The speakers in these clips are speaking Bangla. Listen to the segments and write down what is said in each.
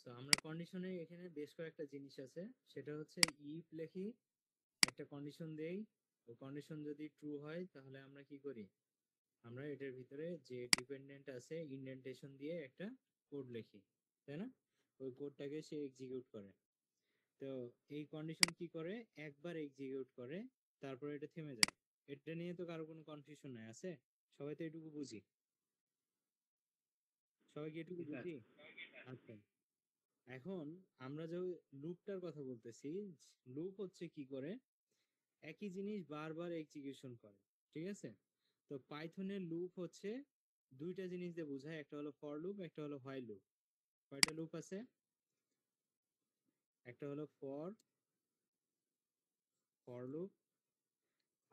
তো আমরা কন্ডিশনে এখানে বেশ কয়েকটা জিনিস আছে, সেটা হচ্ছে ইফ লিখি, একটা কন্ডিশন দেই, ও কন্ডিশন যদি ট্রু হয় তাহলে আমরা কি করি, আমরা এটার ভিতরে যে ডিপেন্ডেন্ট আছে ইনডেন্টেশন দিয়ে একটা কোড লিখি, তাই না? ওই কোডটাকে সে এক্সিকিউট করে। তো এই কন্ডিশন কি করে, একবার এক্সিকিউট করে, তারপরে এটা থেমে যায়। এটা নিয়ে তো কারো কোনো কনফিউশন নাই, আছে? সবাই তো এটুকু বুঝি, সবাই কি এটুকু জি স্যার। বুঝি? আচ্ছা, এখন আমরা যে লুপটার কথা বলতেছি, লুপ হচ্ছে কি করে, একই জিনিস বারবার এক্সিকিউশন করে, ঠিক আছে? তো পাইথনের লুপ হচ্ছে দুইটা জিনিস দিয়ে বোঝায়, একটা হলো ফর লুপ, একটা হলো হোয়াইল লুপ। কয়টা লুপ আছে? একটা হলো ফর ফর লুপ,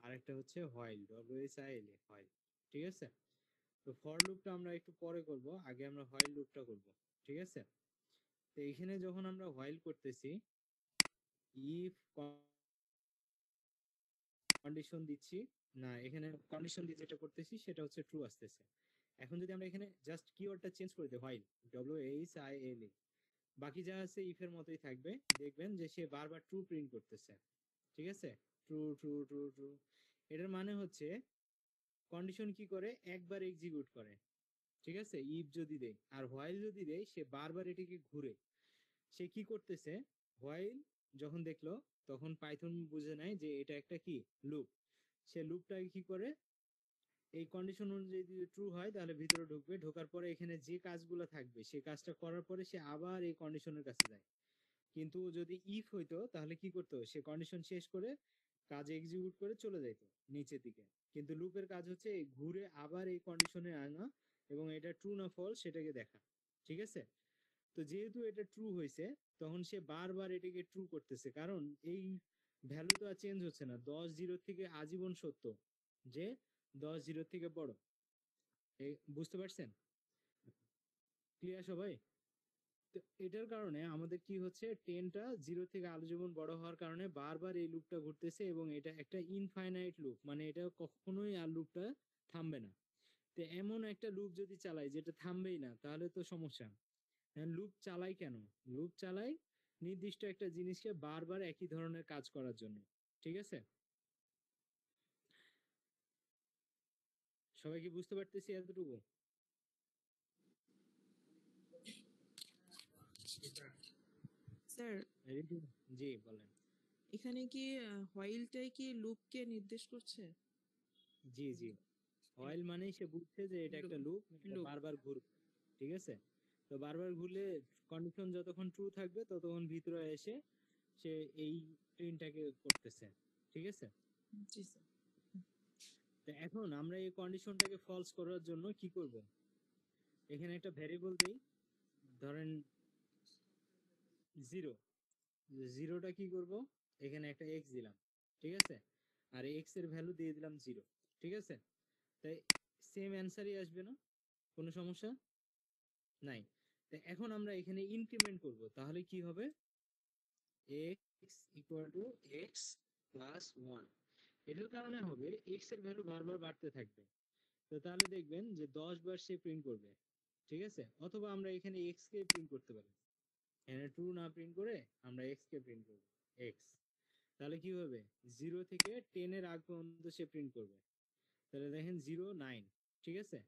আর একটা হচ্ছে হোয়াইল, WHIL, হোয়াইল, ঠিক আছে? তো ফর লুপটা আমরা একটু পরে করব, আগে আমরা হোয়াইল লুপটা করব, ঠিক আছে? তো এখানে যখন আমরা হোয়াইল করতেছি, ইফ কন্ডিশন দিচ্ছি, না এখানে কন্ডিশন দিয়ে যেটা করতেছি সেটা হচ্ছে ট্রু আসতেছে। এখন যদি আমরা এখানে জাস্ট কিওয়ার্ডটা চেঞ্জ করে দিই, হোয়াইল, WHIL, বাকি যা আছে ইফ এর মতোই থাকবে। দেখবেন যে সে বারবার ট্রু প্রিন্ট করতেছে, ঠিক আছে? True true true true. এটার মানে হচ্ছে কন্ডিশন কি করে, একবার এক্সিকিউট করে, ঠিক আছে, ইফ যদি দেয়। আর হোয়াইল যদি দেয়, সে বারবার এটাকে ঘুরে। সে কি করতেছে, হোয়াইল যখন দেখলো, তখন পাইথন বুঝে নেয় যে এটা একটা কি লুপ। সে লুপটাকে কি করে, এই কন্ডিশন অনুযায়ী যদি ট্রু হয় তাহলে ভিতরে ঢুকবে, ঢোকার পরে এখানে যে কাজগুলো থাকবে সেই কাজটা করার পরে সে আবার এই কন্ডিশনের কাছে যায়। কিন্তু যদি ইফ হইতো তাহলে কি করতো, সে কন্ডিশন শেষ করে কাজ এক্সিকিউট করে চলে যাইতো নিচের দিকে। কিন্তু লুপের কাজ হচ্ছে এই ঘুরে আবার এই কন্ডিশনে আনা এবং এটা ট্রু না ফলস সেটাকে দেখা, ঠিক আছে? তো যেহেতু এটা ট্রু হয়েছে, তখন সে বারবার এটাকে ট্রু করতেছে, কারণ এই ভ্যালু তো আর চেঞ্জ হচ্ছে না, 10 জিরো থেকে আজীবন সত্য যে 10 জিরো থেকে বড়। বুঝতে পারছেন? ক্লিয়ার সবাই? তো এটার কারণে আমাদের কি হচ্ছে, টেনটা জিরো থেকে আজীবন বড় হওয়ার কারণে বারবার এই লুপটা ঘুরতেছে, এবং এটা একটা ইনফাইনাইট লুপ, মানে এটা কখনোই আর লুপটা থামবে না। তো এমন একটা লুপ যদি চালাই যেটা থামবেই না, তাহলে তো সমস্যা। লুপ চালাই কেন? লুপ চালাই নির্দিষ্ট একটা জিনিসকে বারবার একই ধরনের কাজ করার জন্য, ঠিক আছে? সবাই কি বুঝতে পারতেছি এতটুকু? স্যার, জি বলেন। এখানে কি হোয়াইলটাই কি লুপকে নির্দেশ করছে? জি জি, অয়েল মানেই সে বুঝছে যে এটা একটা লুপ, এটা লুপ। বারবার ঘুরবে, ঠিক আছে? তো বারবার ঘুরলে কন্ডিশন যতক্ষণ ট্রু থাকবে ততক্ষণ ভিতরে এসে সে এই প্রিন্টটাকে করতেছে, ঠিক আছে? জি স্যার। তো এখন আমরা এই কন্ডিশনটাকে ফলস করার জন্য কি করব, এখানে একটা ভ্যারিয়েবল দেই, ধরেন জিরো। জিরোটা কি করব, এখানে একটা এক্স দিলাম, ঠিক আছে? আর এক্স এর ভ্যালু দিয়ে দিলাম জিরো, ঠিক আছে? তাই সেম অ্যান্সারই আসবে না, কোনো সমস্যা নাই। তো এখন আমরা এখানে ইনক্রিমেন্ট করব, তাহলে কি হবে, x equal to x plus one. এটার কারণে হবে এক্স এর ভ্যালু বারবার বাড়তে থাকবে। তো তাহলে দেখবেন যে 10 বার সে প্রিন্ট করবে, ঠিক আছে? অথবা আমরা এখানে এক্স কে প্রিন্ট করতে পারি, এখানে ট্রু না প্রিন্ট করে আমরা এক্স কে প্রিন্ট করব, এক্স। তাহলে কি হবে, 0 থেকে 10 এর আগ পর্যন্ত সে প্রিন্ট করবে। তাহলে দেখেন 0 9, ঠিক আছে?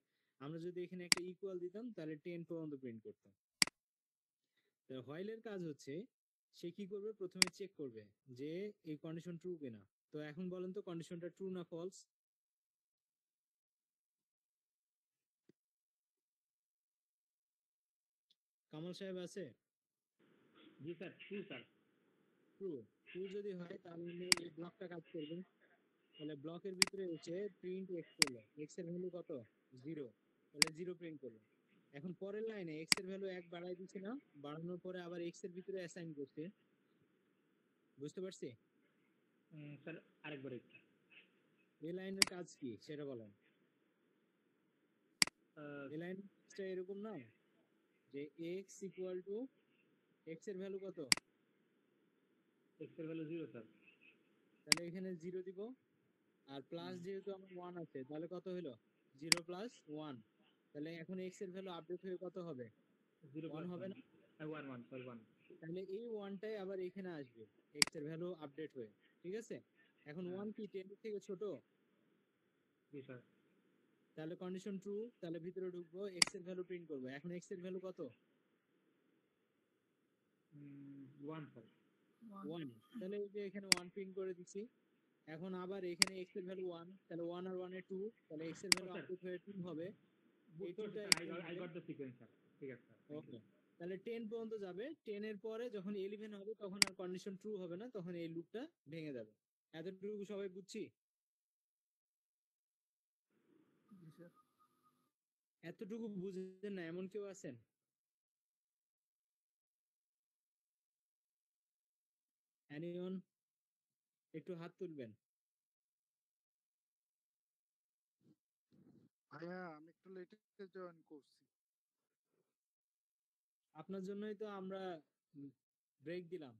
আমরা যদি এখানে একটা ইকুয়াল দিতাম তাহলে 10 পর্যন্ত প্রিন্ট করতাম। তো হোয়াইলের কাজ হচ্ছে সে কি করবে, প্রথমে চেক করবে যে এই কন্ডিশন ট্রু কিনা। তো এখন বলেন তো কন্ডিশনটা ট্রু না ফলস? কামাল সাহেব আছে? জি sir, true sir. True. True যদি হয় তাহলে এই ব্লকটা কাজ করবে। তাহলে ব্লকের ভিতরে হচ্ছে প্রিন্ট এক্স করলো, এক্স এর ভ্যালু কত, জিরো। তাহলে জিরো প্রিন্ট করলো। এখন পরের লাইনে এক্স এর ভ্যালু 1 বাড়াই দিচ্ছে না, বাড়ানোর পরে আবার এক্স এর ভিতরে অ্যাসাইন করছে। বুঝতে পারছি? স্যার আরেকবার একটু। এই লাইনের কাজ কি সেটা বলেন। এই লাইনের কাজটা এরকম না যে এক্স ইকুয়াল টু, এক্স এর ভ্যালু কত, এক্স এর ভ্যালু 0 স্যার। তাহলে এখানে জিরো দিব। আর প্লাস যেহেতু আমার ওয়ান আছে, তাহলে কত হলো, 0 প্লাস ওয়ান। তাহলে এখন এক্স এর ভ্যালু আপডেট হয়ে কত হবে, জিরো ওয়ান প্লাস হবে ওয়ান। না? One one sorry one. তাহলে এই ওয়ানটাই আবার এখানে আসবে এক্স এর ভ্যালু আপডেট হয়ে, ঠিক আছে? এখন হ্যাঁ ওয়ান কি 10 এর থেকে ছোট? জি স্যার। তাহলে কন্ডিশন ট্রু, তাহলে ভিতরে ঢুকবো, এক্স এর ভ্যালু প্রিন্ট করবো। এখন এক্স এর ভ্যালু কত? One sir. ওয়ান। তাহলে এই যে এখানে ওয়ান প্রিন্ট করে দিচ্ছি। এখন আবার এখানে এক্স এর ভ্যালু ওয়ান, তাহলে ওয়ান আর ওয়ান এ টু, তাহলে এক্স এর ও ভ্যালু স্যার আপডেট হয়ে টু হবে। এই বুঝতে পারছি টুটা স্যার, এখানে আই যাবে। Got the sequence sir. ঠিক আছে স্যার, থ্যাংক ইউ। ওকে, তাহলে 10 পর্যন্ত যাবে। 10 এর পরে যখন 11 হবে তখন আর কন্ডিশন ট্রু হবে না, তখন এই লুপটা ভেঙে যাবে। এতটুকু সবাই বুঝছি? জি স্যার। এতটুকু বুঝেন না এমন কেউ আছেন? এনিওন? একটু হাত তুলবেন। ভাইয়া আমি একটু লেটে জয়েন করছি। আপনার জন্যই তো আমরা ব্রেক দিলাম।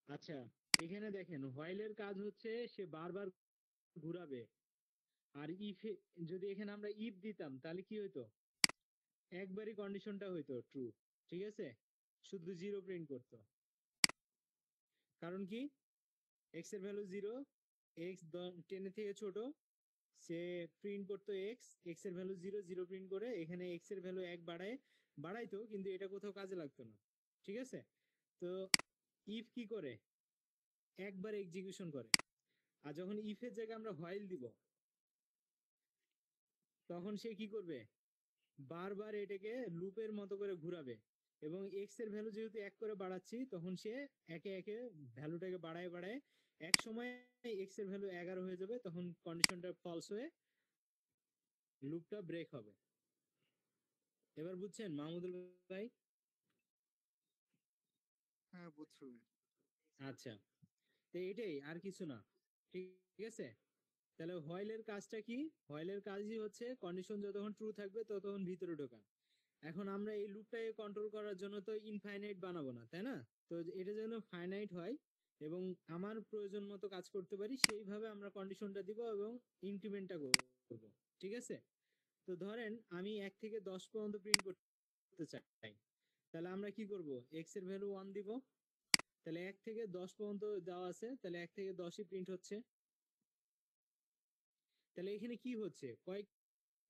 আচ্ছা, এখানে দেখেন হোয়াইলের কাজ হচ্ছে সে বারবার ঘুরাবে। আর ইফ, যদি এখানে আমরা ইফ দিতাম তাহলে কি হইতো? একবারই কন্ডিশনটা হইতো ট্রু, ঠিক আছে? শুধু জিরো প্রিন্ট করতো। কারণ কি? এক্স এর ভ্যালু জিরো, এক্স 10 এর থেকে ছোট, সে প্রিন্ট করতো এক্স, এক্স এর ভ্যালু জিরো, জিরো প্রিন্ট করে এখানে এক্স এর ভ্যালু এক বাড়াইতো, কিন্তু এটা কোথাও কাজে লাগতো না, ঠিক আছে? তো ইফ কি করে? একবার এক্সিকিউশন করে। আর যখন ইফের জায়গায় আমরা হোয়াইল দিব, তখন সে কি করবে? বারবার এটাকে লুপের মতো করে ঘুরাবে। এবং এক্স এর ভ্যালু যেহেতু এক করে বাড়াচ্ছি, তখন সে একে একে ভ্যালুটাকে বাড়ায় বাড়ায় এক সময় এক্স এর ভ্যালু 11 হয়ে যাবে, তখন কন্ডিশনটা ফলস হয়ে লুপটা ব্রেক হবে। এবার বুঝছেন মাহমুদুল ভাই? হ্যাঁ বুঝছো। আচ্ছা, তো এটাই, আর কিছু না, ঠিক আছে? তাহলে হোয়াইলের কাজটা কি? হোয়াইলের কাজই হচ্ছে কন্ডিশন যতক্ষণ ট্রু থাকবে ততক্ষণ ভিতরে ঢোকা। এখন আমরা এই লুপটাকে কন্ট্রোল করার জন্য তো ইনফাইনাইট বানাবো না, তাই না? তো এটা যেন ফাইনাইট হয় এবং আমার প্রয়োজন মতো কাজ করতে পারি, সেইভাবে আমরা কন্ডিশনটা দিব এবং ইনক্রিমেন্টটা করবো, ঠিক আছে? তো ধরেন আমি 1 থেকে 10 পর্যন্ত প্রিন্ট করতে চাই, তাহলে আমরা কি করব? এক্স এর ভ্যালু 1 দিব, তাহলে 1 থেকে 10 পর্যন্ত দেওয়া আছে, তাহলে 1 থেকে 10ই প্রিন্ট হচ্ছে। তাহলে এখানে কি হচ্ছে? কয়েক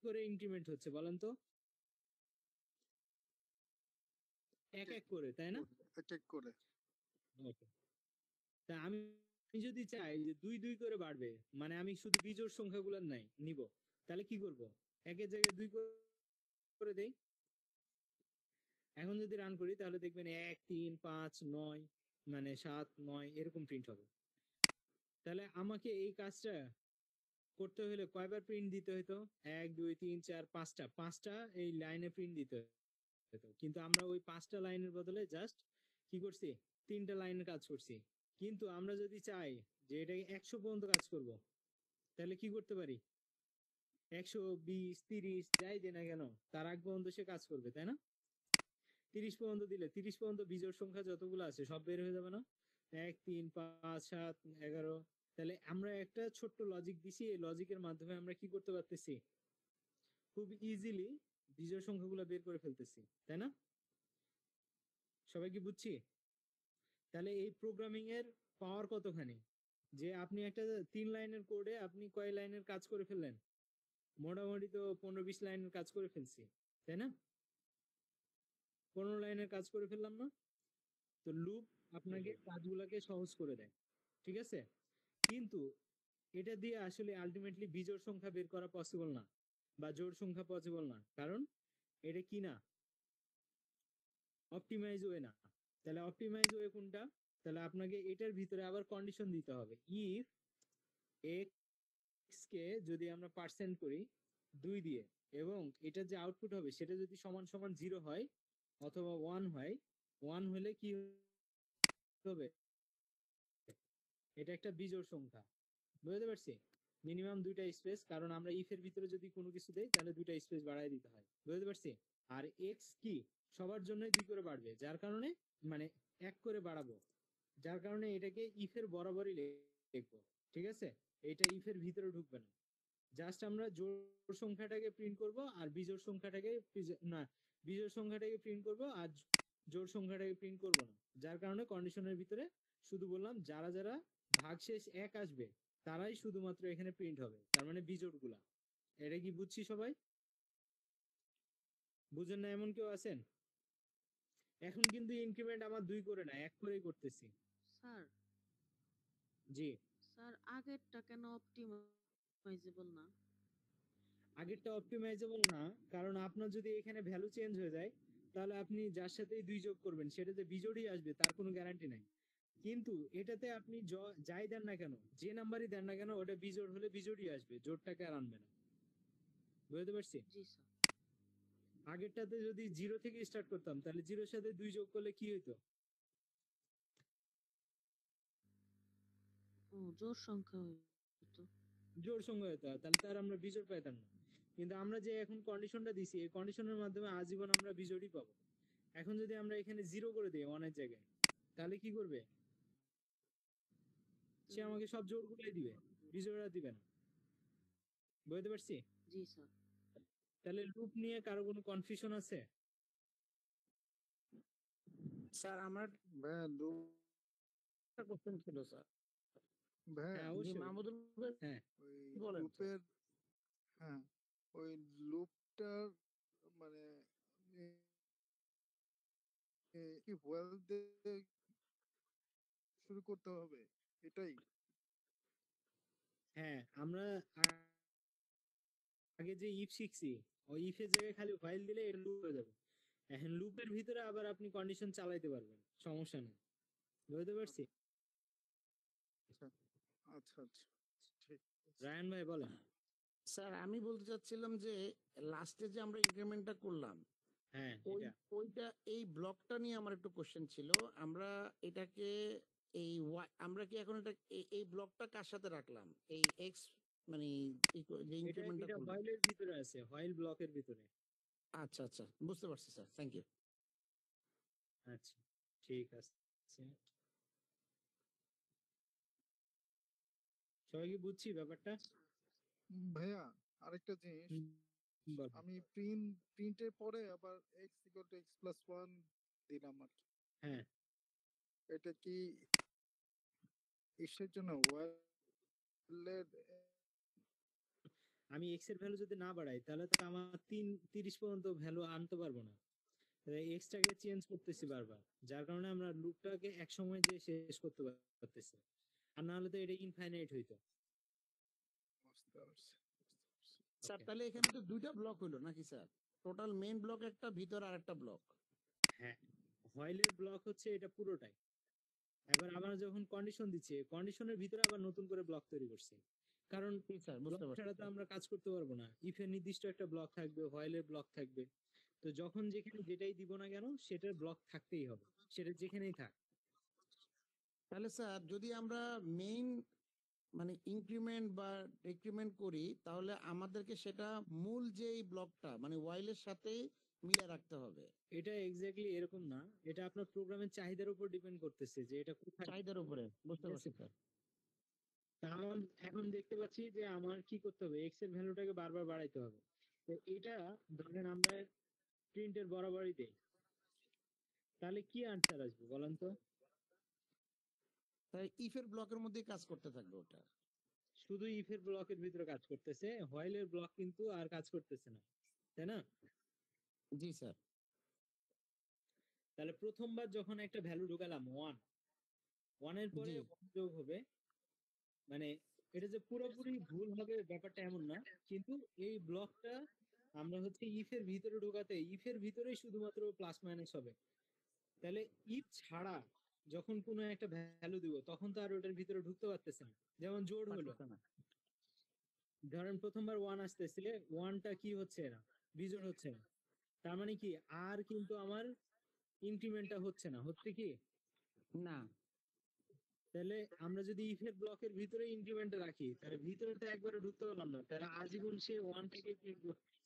করে ইনক্রিমেন্ট হচ্ছে বলেন তো? এক এক করে, তাই না? এক করে। ওকে, তা আমি যদি চাই যে 2 2 করে বাড়বে, মানে আমি শুধু বিজোড় সংখ্যাগুলো নাই নিব, তাহলে কি করব? একের জায়গায় 2 করে দেই। এখন যদি রান করি তাহলে দেখবেন 1 3 5 9, মানে 7 9 এরকম প্রিন্ট হবে। তাহলে আমাকে এই কাজটা করতে হলে কয়বার প্রিন্ট দিতে হতো? 1 2 3 4 5টা এই লাইনে প্রিন্ট দিতে হতো, কিন্তু আমরা ওই 5টা লাইনের বদলে জাস্ট কি করছি? 3টা লাইনের কাজ করছি। কিন্তু আমরা যদি চাই যে এটাকে 100 পর্যন্ত কাজ করব, তাহলে কি করতে পারি? 100 20 30 যাই দে না কেন, তার আগ পর্যন্ত সে কাজ করবে, তাই না? 30 পর্যন্ত দিলে 30 পর্যন্ত বিজোড় সংখ্যা যতগুলো আছে সব বের হয়ে যাবে না? 1 3 5 7 11। তাহলে আমরা একটা ছোট্ট লজিক দিছি, এই লজিকের মাধ্যমে আমরা কি করতে পারতেছি? খুব ইজিলি বিজোড় সংখ্যাগুলো বের করে ফেলতেছি, তাই না? সবাই কি বুঝছি? তাহলে এই প্রোগ্রামিং এর পাওয়ার কতখানি, যে আপনি একটা 3 লাইনের কোডে আপনি কয় লাইনের কাজ করে ফেললেন? মোটামুটি তো 15 20 লাইনের কাজ করে ফেলছি, তাই না? 15 লাইনের কাজ করে ফেললাম না? তো লুপ আপনাকে কাজগুলোকে সহজ করে দেয়, ঠিক আছে? কিন্তু এটা দিয়ে আসলে আলটিমেটলি বিজোড় সংখ্যা বের করা পসিবল না, বা জোড় সংখ্যা পসিবল না, কারণ এটা কি না? অপটিমাইজ ওয়ে না। তাহলে অপটিমাইজ ওয়ে কোনটা? তাহলে আপনাকে এটার ভিতরে আবার কন্ডিশন দিতে হবে। ইফ এক্স কে যদি আমরা পার্সেন্ট করি 2 দিয়ে, এবং এটার যে আউটপুট হবে সেটা যদি সমান সমান 0 হয় অথবা 1 হয়, 1 হলে কি হবে? এটা একটা বিজোড় সংখ্যা। বুঝতে পারছি? মিনিমাম 2টা স্পেস, কারণ আমরা ইফ এর ভিতরে যদি কোনো কিছু দেই তাহলে 2টা স্পেস বাড়ায় দিতে হয়। বুঝতে পারছি? আর এক্স কি সবার জন্যই 2 করে বাড়বে, যার কারণে মানে 1 করে বাড়াবো, যার কারণে এটাকে ইফ এর বরাবরই লিখবো, ঠিক আছে? এটা ইফ এর ভিতরে ঢুকবে না। জাস্ট আমরা জোড় সংখ্যাটাকে প্রিন্ট করব আর বিজোড় সংখ্যাটাকে বিজোড় সংখ্যাটাকে প্রিন্ট করব আর জোড় সংখ্যাটাকে প্রিন্ট করব না। যার কারণে কন্ডিশনের ভিতরে শুধু বললাম যারা যারা ভাগশেষ 1 আসবে তারাই শুধুমাত্র এখানে প্রিন্ট হবে, তার মানে বিজোড় গুলা। এটা কি বুঝছি সবাই? বুঝেন না এমন কেউ আছেন? এখন কিন্তু ইনক্রিমেন্ট আমার 2 করে না 1 করেই করতেছি। স্যার জি, স্যার আগেরটা কেন অপটিমাইজেবল না? আগেরটা অপটিমাইজেবল না, কারণ আপনার যদি এখানে ভ্যালু চেঞ্জ হয়ে যায় তাহলে আপনি যার সাথেই 2 যোগ করবেন সেটাতে বিজোড়ই আসবে, তার কোনো গ্যারান্টি নাই। কিন্তু এটাতে আপনি যাই দেন না কেন, যে নাম্বারই দেন না কেন, ওটা বিজোড় হলে বিজোড়ই আসবে, জোড়টাকে আর আনবে না। বুঝতে পারছি? জি স্যার। আগেরটাতে যদি 0 থেকে স্টার্ট করতাম তাহলে 0-র সাথে 2 যোগ করলে কি হইতো? ও জোড় সংখ্যা হইতো। জোড় সংখ্যা হতো, তাহলে তার আমরা বিজোড় পাইতাম না। কিন্তু আমরা যে এখন কন্ডিশনটা দিছি এই কন্ডিশনের মাধ্যমে আজীবন আমরা বিজোড়ই পাবো। এখন যদি আমরা এখানে 0 করে দিই 1 এর জায়গায়, তাহলে কি করবে? সে আমাকে সব জোড়গুলোই দিবে, বিজোড়া দিবে না। বুঝতে পারছি? জি স্যার। তাহলে লুপ নিয়ে কারো কোনো কনফিউশন আছে? স্যার আমার ভাইয়া একটা কোশ্চেন ছিল স্যার। ভাইয়া হ্যাঁ জি অবশ্যই। মাহমুদুল ভাই হ্যাঁ ওই বলেন স্যার। লুপের, হ্যাঁ ওই লুপটার মানে কি হোয়েল দিয়ে শুরু করতে হবে এটাই? হ্যাঁ, আমরা আগে যে ইফ শিখছি ওই ইফের জায়গায় খালি ফাইল দিলে এটা লুপ হয়ে যাবে। এখন লুপের ভিতরে আবার আপনি কন্ডিশন চালাইতে পারবেন, সমস্যা নেই। বুঝতে পারছি? আচ্ছা আচ্ছা আচ্ছা, ঠিক আছে। রায়ান ভাই বলেন। স্যার আমি বলতে চাচ্ছিলাম যে লাস্টে যে আমরা ইনক্রিমেন্টটা করলাম হ্যাঁ ওই এটা ওইটা এই ব্লকটা নিয়ে আমার একটু কোশ্চেন ছিল। আমরা এটাকে আমরা কি এখন এটা এই ব্লকটা কার সাথে রাখলাম? এই এক্স মানে যে এটা ইনক্রিমেন্টটা এটা করলাম। হোয়াইলের ভিতরে আছে, হোয়াইল ব্লকের ভিতরে। আচ্ছা আচ্ছা বুঝতে পারছি স্যার, থ্যাংক ইউ। আচ্ছা ঠিক আছে। সবাই কি বুঝছি ব্যাপারটা? ভাইয়া আরেকটা জিনিস, বলেন। আমি প্রিন্টের পরে আবার x=x+1 দিলাম আর কি, হ্যাঁ, এটা কি ইসের জন্য হোয়াইলের? আমি এক্স এর ভ্যালু যদি না বাড়াই তাহলে তো আমার 30 পর্যন্ত ভ্যালু আনতে পারবো না। এক্সটাকে চেঞ্জ করতেছি বারবার, যার কারণে আমরা লুপটাকে এক সময় যে শেষ করতে পারতেছি। আর না হলে তো এটা ইনফাইনাইট হইতো। বুঝতে পারছি, বুঝতে পারছি। Sir Okay. তাহলে এখানে তো দুইটা ব্লক হলো নাকি স্যার? টোটাল মেইন ব্লক একটা, ভিতর আর একটা ব্লক। হ্যাঁ, হোয়াইলের ব্লক হচ্ছে এটা পুরোটাই। এবার আমরা যখন কন্ডিশন দিচ্ছি কন্ডিশনের ভিতরে আবার নতুন করে ব্লক তৈরি করছি, কারণ জি স্যার ব্লক বুঝতে পারছি ছাড়া তো স্যার। আমরা কাজ করতে পারবো না। ইফের নির্দিষ্ট একটা ব্লক থাকবে, হোয়াইলের ব্লক থাকবে। তো যখন যেখানে যেটাই দিব না কেন সেটার ব্লক থাকতেই হবে, সেটা যেখানেই থাক। তাহলে স্যার যদি আমরা মেইন মানে ইনক্রিমেন্ট বা ডিক্রিমেন্ট করি তাহলে আমাদেরকে সেটা মূল যেই ব্লকটা মানে ওয়াইলের সাথে মিলে রাখতে হবে। এটা এক্স্যাক্টলি এরকম না, এটা আপনার প্রোগ্রামের চাহিদার উপর ডিপেন্ড করতেছে যে এটা কোথায়। চাহিদার উপরে বুঝতে ঠিক পারছি আছে? স্যার। তা আমার এখন দেখতে পাচ্ছি যে আমার কি করতে হবে, এক্স এর ভ্যালুটাকে বারবার বাড়াইতে হবে। তো এটা ধরেন আমরা প্রিন্টের বরাবরই দেই, তাহলে কি আনসার আসবে বলেন তো? তাই ইফের ব্লকের মধ্যে কাজ করতে থাকবে ওটা। শুধু ইফের ব্লকের ভিতরে কাজ করতেছে, হোয়াইলের ব্লক কিন্তু আর কাজ করতেছে না, তাই না? জি স্যার। তাহলে প্রথমবার যখন একটা ভ্যালু ঢুকালাম 1, 1 এর পরে জি 1 যোগ হবে, মানে এটা যে পুরোপুরি ভুল হবে ব্যাপারটা এমন না, কিন্তু এই ব্লকটা আমরা হচ্ছে ইফের ভিতরে ঢোকাতে ইফের ভিতরেই শুধুমাত্র প্লাস মাইনাস হবে। তাহলে ইফ ছাড়া যখন কোনো একটা ভ্যালু দিব তখন তো আর ওটার ভিতরে ঢুকতে পারতেছে না। যেমন জোড় হলো, পারতেছে না। ধরেন প্রথমবার 1 আসতেছে, 1টা কি হচ্ছে না, বিজোড় হচ্ছে না। তার মানে কি আর কিন্তু আমার ইনক্রিমেন্টটা হচ্ছে না, হচ্ছে কি? না তাহলে আমরা যদি ইফের ব্লকের ভিতরে ইনক্রিমেন্টটা রাখি তাহলে ভিতরে তো একবারে ঢুকতে পারলাম না, তাহলে আজীবন সে 1 থেকে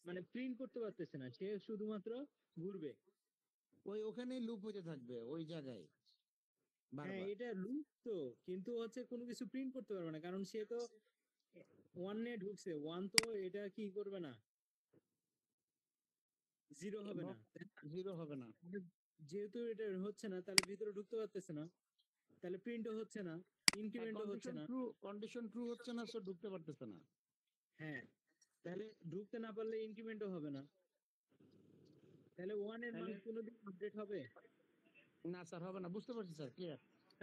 মানে প্রিন্ট করতে পারতেছে না, সে শুধুমাত্র ঘুরবে। ওখানেই লুপ হতে থাকবে ওই জায়গায় হ্যাঁ বারবার। এটা লুপ তো, কিন্তু হচ্ছে কোনো কিছু প্রিন্ট করতে পারবে না, কারণ সে তো ওয়ান এ ঢুকছে, ওয়ান তো এটা কি করবে না, জিরো হবে না, তাই না? জিরো হবে না। তাহলে যেহেতু এটা হচ্ছে না, তাহলে ভিতরে ঢুকতে পারতেছে না, তাহলে প্রিন্টও হচ্ছে না, ইনক্রিমেন্টও হচ্ছে না। কন্ডিশন ট্রু হচ্ছে না, সো ঢুকতে পারতেছে না। হ্যাঁ, তাহলে ঢুকতে না পারলে ইনক্রিমেন্টও হবে না, তাহলে ওয়ান এর মান তাহলে কোনোদিন আপডেট হবে? না স্যার, হবে না। বুঝতে পারছি স্যার, ক্লিয়ার।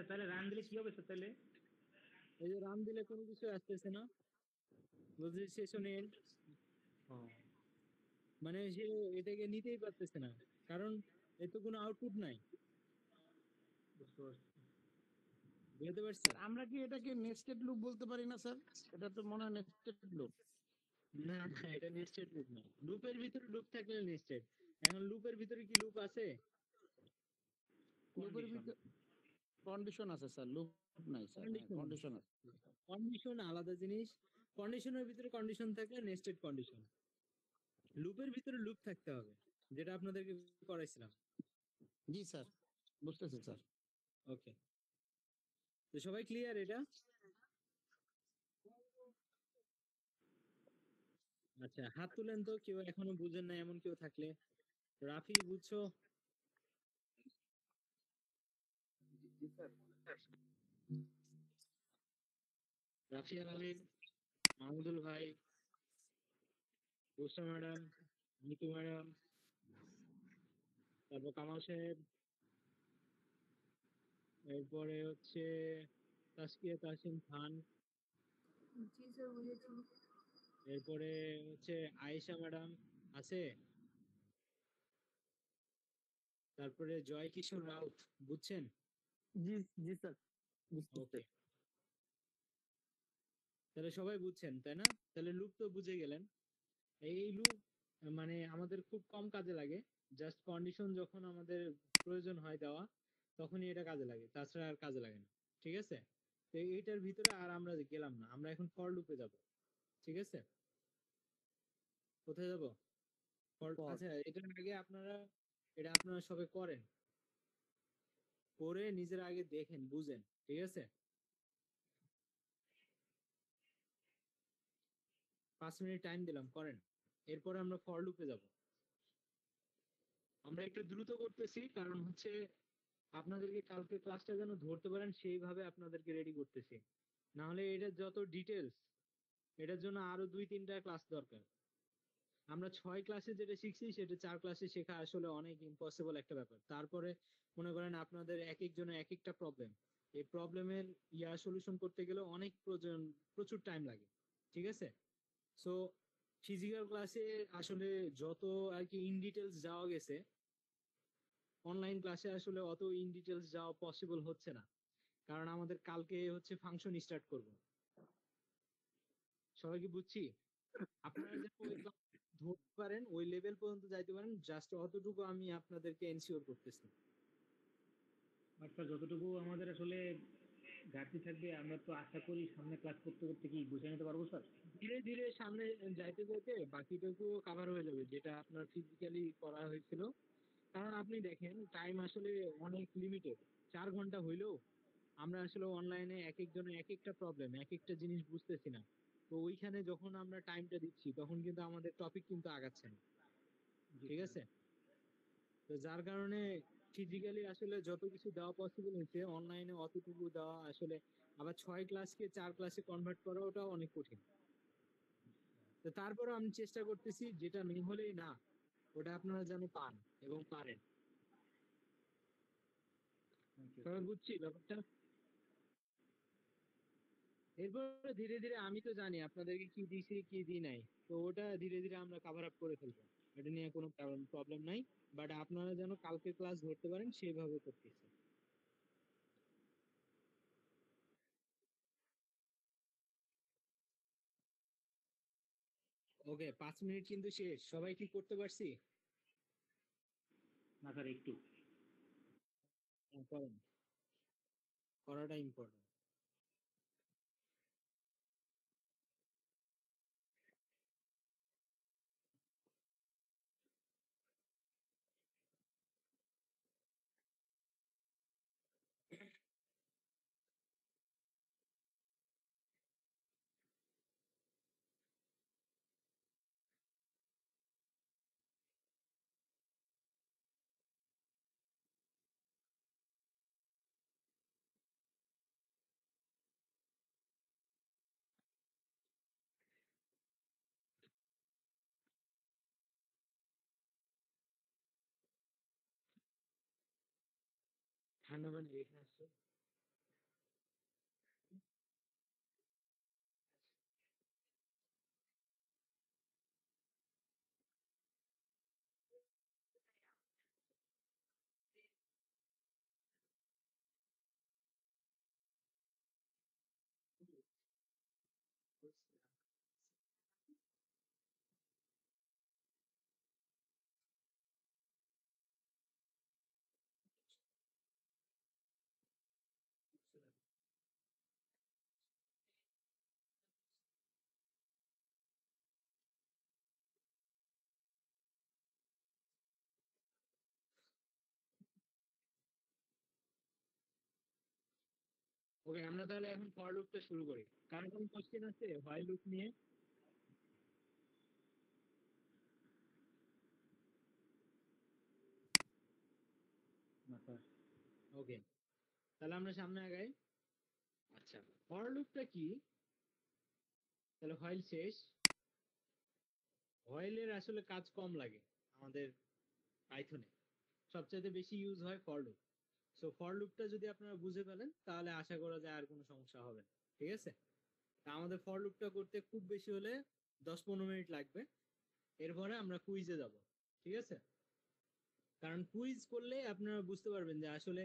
তাহলে রান দিলে কি হবে স্যার তাহলে? এই যে রান দিলে কোনো কিছু আসতেছে না, বলছে সেশন এন্ড, ও, মানে সে এটাকে নিতেই পারতেছে না, কারণ এর তো কোনো আউটপুট নাই। বুঝতে পারছি। বুঝতে পারছি? স্যার আমরা কি এটাকে নেস্টেড লুপ বলতে পারি না স্যার? এটা তো মনে হয় নেস্টেড লুপ। না না, এটা নেস্টেড লুপ না, লুপের ভিতরে লুপ থাকলে নেস্টেড। এখন লুপের ভিতরে কি লুপ আছে? লুপের কন্ডিশন। ভিতরে কন্ডিশন আছে স্যার, লুপ নাই স্যার। হ্যাঁ, কন্ডিশন, কন্ডিশন আছে। কন্ডিশন আলাদা জিনিস। কন্ডিশনের ভিতরে কন্ডিশন থাকলে নেস্টেড কন্ডিশন। লুপের ভিতরে লুপ থাকতে হবে, যেটা আপনাদেরকে করাইছিলাম। জি স্যার, বুঝতেছি স্যার। ওকে, তো সবাই ক্লিয়ার এটা? আচ্ছা, হাত তুলেন তো কেউ এখনো বুঝেন না এমন কেউ থাকলে। রাফি, বুঝছো? রাফি আলমিন, মাহমুদুল ভাই, রুস্তা ম্যাডাম, নিতু ম্যাডাম, তারপর কামাল সাহেব, এরপরে হচ্ছে তাসকিয়া তাসিম খান, এরপরে হচ্ছে আয়েশা ম্যাডাম আছে, তারপরে জয় কিশোর রাউত, বুঝছেন? জি জি স্যার, বুঝতেছি। ওকে, তাহলে সবাই বুঝছেন তাই না? তাহলে লুপ তো বুঝে গেলেন। এই লুপ মানে আমাদের খুব কম কাজে লাগে, জাস্ট কন্ডিশন যখন আমাদের প্রয়োজন হয় দেওয়া, তখনই এটা কাজে লাগে, তাছাড়া আর কাজে লাগে না। ঠিক আছে, তো এইটার ভিতরে আর আমরা গেলাম না, আমরা এখন ফর লুপে যাব। ঠিক আছে, কোথায় যাব? ফর, পর আচ্ছা এটার আগে আপনারা, এটা আপনারা সবাই করেন, করে নিজেরা আগে দেখেন বুঝেন। ঠিক আছে, 5 মিনিট টাইম দিলাম, করেন। এরপরে আমরা ফর লুপে যাব। আমরা একটু দ্রুত করতেছি, কারণ হচ্ছে আপনাদেরকে কালকে ক্লাসটা যেন ধরতে পারেন সেইভাবে আপনাদেরকে রেডি করতেছি। না হলে এটা যত ডিটেলস, এটার জন্য আরো 2-3টা ক্লাস দরকার। আমরা 6 ক্লাসে যেটা শিখছি সেটা 4 ক্লাসে শেখা আসলে অনেক ইম্পসিবল একটা ব্যাপার। তারপরে মনে করেন আপনাদের এক একজনের এক একটা প্রবলেম, এই প্রবলেমের সলিউশন করতে গেলে অনেক প্রচুর টাইম লাগে। ঠিক আছে, সো ফিজিক্যাল ক্লাসে আসলে যত আর কি ইন ডিটেলস যাওয়া গেছে, অনলাইন ক্লাসে আসলে অত ইন ডিটেলস যাওয়া পসিবল হচ্ছে না, কারণ আমাদের কালকে হচ্ছে ফাংশন স্টার্ট করব। সবাই কি বুঝছি? আপনারা যেন ওই ক্লাস ধরতে পারেন, ওই লেভেল পর্যন্ত যাইতে পারেন, জাস্ট অতটুকু আমি আপনাদেরকে এনশিওর করতেছি। আচ্ছা, যতটুকু আমাদের আসলে ঘাটতি থাকবে আমরা তো আশা করি সামনে ক্লাস করতে করতে কি বুঝে নিতে পারবো স্যার। ধীরে ধীরে সামনে যাইতে যাইতে বাকিটুকু কভার হয়ে যাবে, যেটা আপনার ফিজিক্যালি করা হয়েছিল। কারণ আপনি দেখেন টাইম আসলে অনেক লিমিটেড, 4 ঘন্টা হইলেও আমরা আসলে অনলাইনে এক একজনের এক একটা প্রবলেম, এক একটা জিনিস বুঝতেছি না। তো ওইখানে যখন আমরা টাইমটা দিচ্ছি তখন কিন্তু আমাদের টপিক কিন্তু আগাচ্ছে না। জি ঠিক স্যার। আছে, তো যার কারণে ফিজিক্যালি আসলে যত কিছু দেওয়া পসিবল হয়েছে, অনলাইনে অতটুকু দেওয়া আসলে, আবার 6 ক্লাসকে 4 ক্লাসে কনভার্ট করা ওটা অনেক কঠিন। তো তারপরে আমি চেষ্টা করতেছি, যেটা নেই হলেই না, ওটা আপনারা যেন পান এবং পারেন। থ্যাংক ইউ সবাই স্যার। বুঝছি ব্যাপারটা? এরপরে ধীরে ধীরে আমি তো জানি আপনাদেরকে কি দিছি কি দিই নাই, তো ওটা ধীরে ধীরে আমরা কভার আপ করে ফেলবো, এটা নিয়ে কোনো প্রবলেম নাই। বাট আপনারা যেন কালকে ক্লাস ধরতে পারেন সেইভাবে করতেছি। ওকে, 5 মিনিট কিন্তু শেষ, সবাই কি করতে পারছি? না স্যার, একটু। হ্যাঁ, করেন, করাটা ইম্পর্টেন্ট। ঠান্ডা পানি এখানে আসছে। ওকে, আমরা তাহলে এখন ফর লুপটা শুরু করি। কারণ কোন কোশ্চেন আছে হোয়াইল লুপ নিয়ে? না স্যার। ওকে, তাহলে আমরা সামনে আগাই। আচ্ছা, ফর লুপটা কি? তাহলে হোয়াইল শেষ। হোয়াইলের আসলে কাজ কম লাগে আমাদের পাইথনে, সবচেয়ে বেশি ইউজ হয় ফর লুপ। সো ফর লুপটা যদি আপনারা বুঝে ফেলেন তাহলে আশা করা যায় আর কোনো সমস্যা হবে না। ঠিক আছে, তা আমাদের ফর লুপটা করতে খুব বেশি হলে 10-15 মিনিট লাগবে। এরপরে আমরা কুইজে যাব। ঠিক আছে, কারণ কুইজ করলে আপনারা বুঝতে পারবেন যে আসলে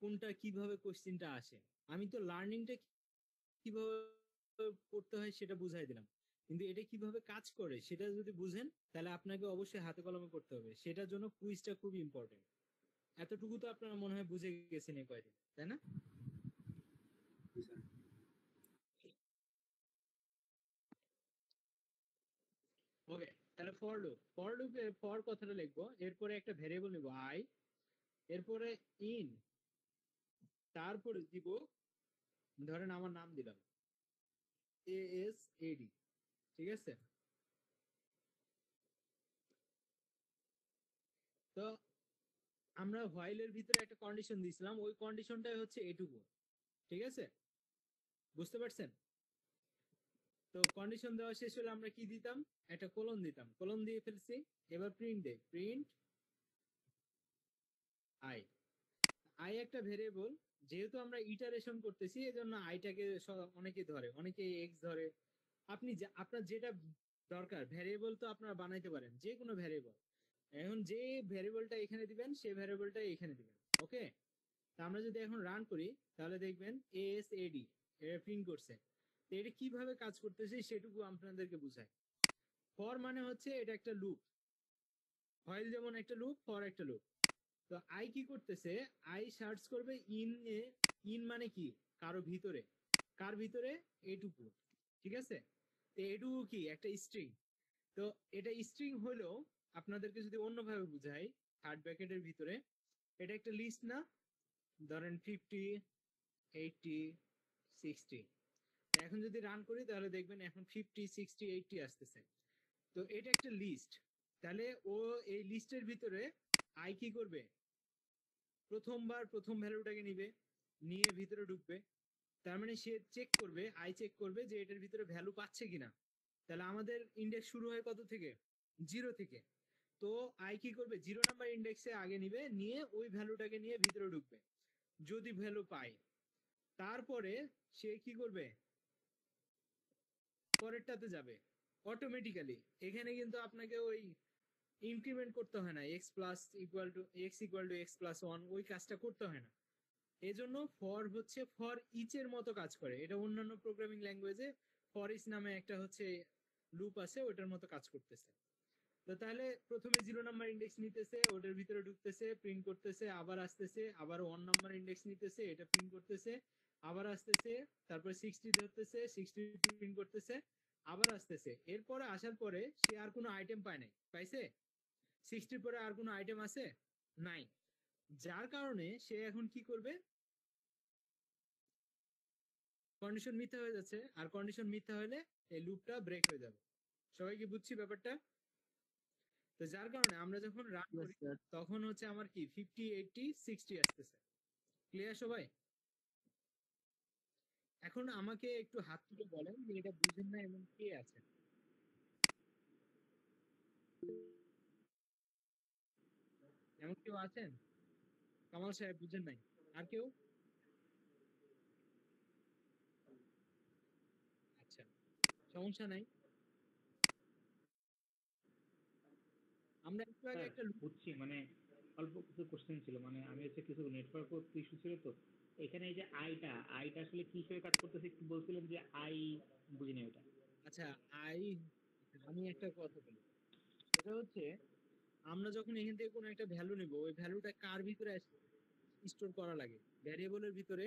কোনটা কিভাবে কোশ্চেনটা আসে। আমি তো লার্নিংটা কিভাবে করতে হয় সেটা বুঝাই দিলাম, কিন্তু এটা কিভাবে কাজ করে সেটা যদি বুঝেন তাহলে আপনাকে অবশ্যই হাতে কলমে করতে হবে। সেটার জন্য কুইজটা খুব ইম্পর্টেন্ট। এতটুকু তো আপনারা মনে হয় বুঝে গেছেন এই কয়দিন, তাই না? ওকে, তাহলে ফর লুপে ফর কথাটা লিখবো, এরপরে একটা ভেরিয়েবল নিব আই, এরপরে ইন, তারপরে দিব ধরেন আমার নাম দিলাম ASAD। ঠিক আছে, তো আমরা হোয়াইলের ভিতরে একটা কন্ডিশন দিয়েছিলাম, ওই কন্ডিশনটাই হচ্ছে এটুকু। ঠিক আছে, বুঝতে পারছেন? তো কন্ডিশন দেওয়া শেষ হলে আমরা কি দিতাম? একটা কোলন দিতাম, কোলন দিয়ে ফেলছি। এবার প্রিন্ট দে, প্রিন্ট আই। আই একটা ভেরিয়েবল, যেহেতু আমরা ইটারেশন করতেছি এজন্য আইটাকে অনেকে ধরে, অনেকে এক্স ধরে। আপনি আপনার যেটা দরকার ভেরিয়েবল তো আপনারা বানাইতে পারেন, যে কোনো ভেরিয়েবল। এখন যে ভেরিয়েবলটা এখানে দিবেন সেই ভেরিয়েবলটা এখানে দিবেন। ওকে, তা আমরা যদি এখন রান করি তাহলে দেখবেন ASAD এটা প্রিন্ট করছে। তো এটা কিভাবে কাজ করতেছে সেটুকু আপনাদেরকে বুঝায়। ফর মানে হচ্ছে এটা একটা লুপ, হোয়াইল যেমন একটা লুপ, ফর একটা লুপ। তো আই কি করতেছে? আই সার্চ করবে ইন এ। ইন মানে কি? কারো ভিতরে। কার ভিতরে? এটুকু। ঠিক আছে, তো এটুকু কি একটা স্ট্রিং। তো এটা স্ট্রিং হলেও আপনাদেরকে যদি অন্যভাবে বুঝাই, থার্ড ব্র্যাকেটের ভিতরে এটা একটা লিস্ট না? ধরেন 50, 80, 60। এখন যদি রান করি তাহলে দেখবেন এখন 50, 60, 80 আসতেছে। তো এটা একটা লিস্ট। তাহলে ও এই লিস্টের ভিতরে আই কি করবে? প্রথমবার প্রথম ভ্যালুটাকে নিবে, নিয়ে ভিতরে ঢুকবে। তার মানে সে চেক করবে, আই চেক করবে যে এটার ভিতরে ভ্যালু পাচ্ছে কিনা। তাহলে আমাদের ইন্ডেক্স শুরু হয় কত থেকে? 0 থেকে। তো আই কি করবে? 0 নাম্বার ইন্ডেক্সে আগে নিবে, নিয়ে ওই ভ্যালুটাকে নিয়ে ভিতরে ঢুকবে। যদি ভ্যালু পায় তারপরে সে কি করবে? পরেরটাতে যাবে অটোমেটিক্যালি। এখানে কিন্তু আপনাকে ওই ইনক্রিমেন্ট করতে হয় না, x=x+1 ওই কাজটা করতে হয় না। এজন্য ফর হচ্ছে ফর ইচ এর মতো কাজ করে। এটা অন্যান্য প্রোগ্রামিং ল্যাঙ্গুয়েজে ফর ইচ নামে একটা হচ্ছে লুপ আছে, ওটার মতো কাজ করতেছে। তো তাহলে প্রথমে 0 নাম্বার ইন্ডেক্স নিতেছে, ওটার ভিতরে ঢুকতেছে, প্রিন্ট করতেছে, আবার আসতেছে, আবার 1 নাম্বার ইন্ডেক্স নিতেছে, এটা প্রিন্ট করতেছে, আবার আসতেছে, তারপর 60 ধরতেছে, 60 প্রিন্ট করতেছে, আবার আসতেছে। এরপরে আসার পরে সে আর কোনো আইটেম পায় নাই, পাইছে? 60 পরে আর কোনো আইটেম আছে? নাই। যার কারণে সে এখন কি করবে? কন্ডিশন মিথ্যা হয়ে যাচ্ছে, আর কন্ডিশন মিথ্যা হলে এই লুপটা ব্রেক হয়ে যাবে। সবাই কি বুঝছি ব্যাপারটা? তো যার কারণে আমরা যখন রান Yes, করি sir. তখন হচ্ছে আমার কি 50, 80, 60 আসতেছে। ক্লিয়ার সবাই? এখন আমাকে একটু হাত তুলে বলেন যে এটা বুঝেন না এমন কে আছে? এমন কেউ আছেন? কামাল সাহেব বুঝেন নাই? আর কেউ? আচ্ছা, সমস্যা নাই। আমরা একটু আগে স্যার একটা বুঝছি, মানে অল্প কিছু কোশ্চেন ছিল, মানে আমি হচ্ছে কিছু নেটওয়ার্ক ইস্যু ছিল তো এখানে। এই যে আইটা আসলে কি হিসেবে কাজ করতেছে একটু বলছিলেন যে আই, বুঝিনি ওটা। আচ্ছা, আই আমি একটা কথা বলি। সেটা হচ্ছে আমরা যখন এখান থেকে কোনো একটা ভ্যালু নিব, ওই ভ্যালুটা কার ভিতরে স্টোর করা লাগে? ভ্যারিয়েবলের ভিতরে।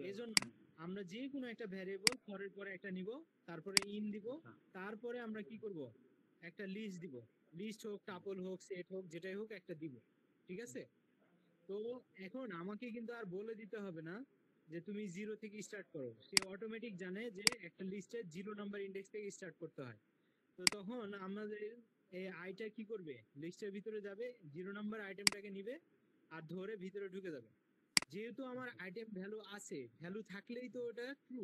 এই জন্য হ্যাঁ, আমরা যে কোনো একটা ভ্যারিয়েবল পরের পরে একটা নিব, তারপরে ইন দিব, আচ্ছা। তারপরে আমরা কি করব? একটা লিস্ট দিব। লিস্ট হোক, টাপল হোক, সেট হোক, যেটাই হোক একটা দিব। ঠিক আছে? তো এখন আমাকে কিন্তু আর বলে দিতে হবে না যে তুমি 0 থেকে স্টার্ট করো। সে অটোমেটিক জানে যে একটা লিস্টের 0 নাম্বার ইন্ডেক্স থেকে স্টার্ট করতে হয়। তো তখন আমাদের এই আইটা কি করবে? লিস্টের ভিতরে যাবে, 0 নাম্বার আইটেমটাকে নিবে আর ধরে ভিতরে ঢুকে যাবে। যেহেতু আমার আইটেম ভ্যালু আছে, ভ্যালু থাকলেই তো ওটা ট্রু,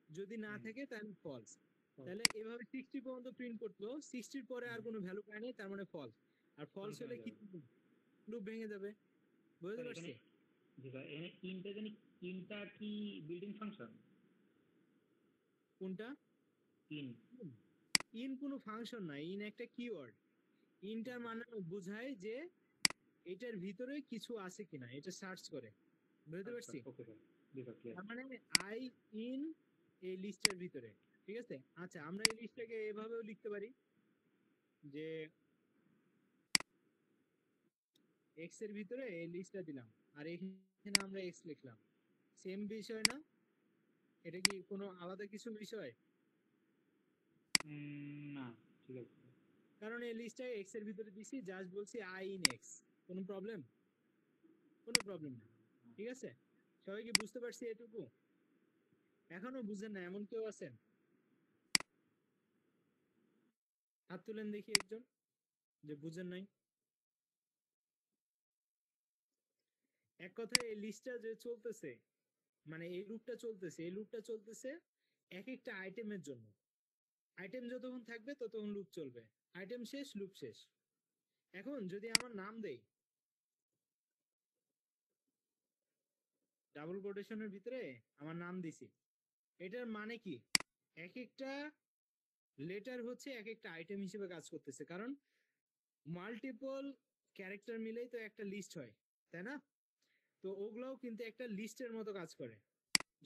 যদি না থাকে তাহলে ফলস। তাহলে এভাবে 60 পর্যন্ত প্রিন্ট করতো, 60 এর পরে আর কোনো ভ্যালু পায়নি, তার মানে ফলস। আর ফলস হলে কি লুপ ভেঙে যাবে। বুঝতে স্যার পারছি? এখানে, জি স্যার, এখানে ইনটা জানি, ইনটা কি বিল্ডিং ফাংশন? কোনটা? ইন। ইন কোনো ফাংশন না, ইন একটা কিওয়ার্ড। ইনটার মানে বোঝায় যে এটার ভিতরে কিছু আছে কিনা, এটা সার্চ করে। বুঝতে আচ্ছা, পারছি? ওকে স্যার, জি স্যার, ক্লিয়ার। তার মানে আই ইন এই লিস্টের ভিতরে। ঠিক আছে? আচ্ছা, আমরা এই লিস্টটাকে এভাবেও লিখতে পারি যে এক্স এর ভিতরে এই লিস্টটা দিলাম, আর এখানে আমরা এক্স লিখলাম। সেম বিষয় না? এটা কি কোনো আলাদা কিছু বিষয়? না, ঠিক আছে। কারণ এই লিস্টটা এক্স এর ভিতরে দিছি, জাস্ট বলছি আই ইন এক্স। কোনো প্রবলেম? কোনো প্রবলেম না। ঠিক আছে? সবাই কি বুঝতে পারছি এটুকু? এখনো বুঝেন না এমন কেউ আছেন? হাত তুলেন দেখি একজন, যে বুঝেন নাই। এক কথায় এই লিস্টটা যে চলতেছে, মানে এই লুপটা চলতেছে এক একটা আইটেমের জন্য। আইটেম যতক্ষণ থাকবে ততক্ষণ লুপ চলবে। আইটেম শেষ, লুপ শেষ। এখন যদি আমার নাম দেই, ডাবল কোটেশনের ভিতরে আমার নাম দিছি, এটার মানে কি? এক একটা লেটার হচ্ছে এক একটা আইটেম হিসেবে কাজ করতেছে, কারণ মাল্টিপল ক্যারেক্টার মিলেই তো একটা লিস্ট হয়, তাই না? তো ওগুলোও কিন্তু একটা লিস্টের মতো কাজ করে।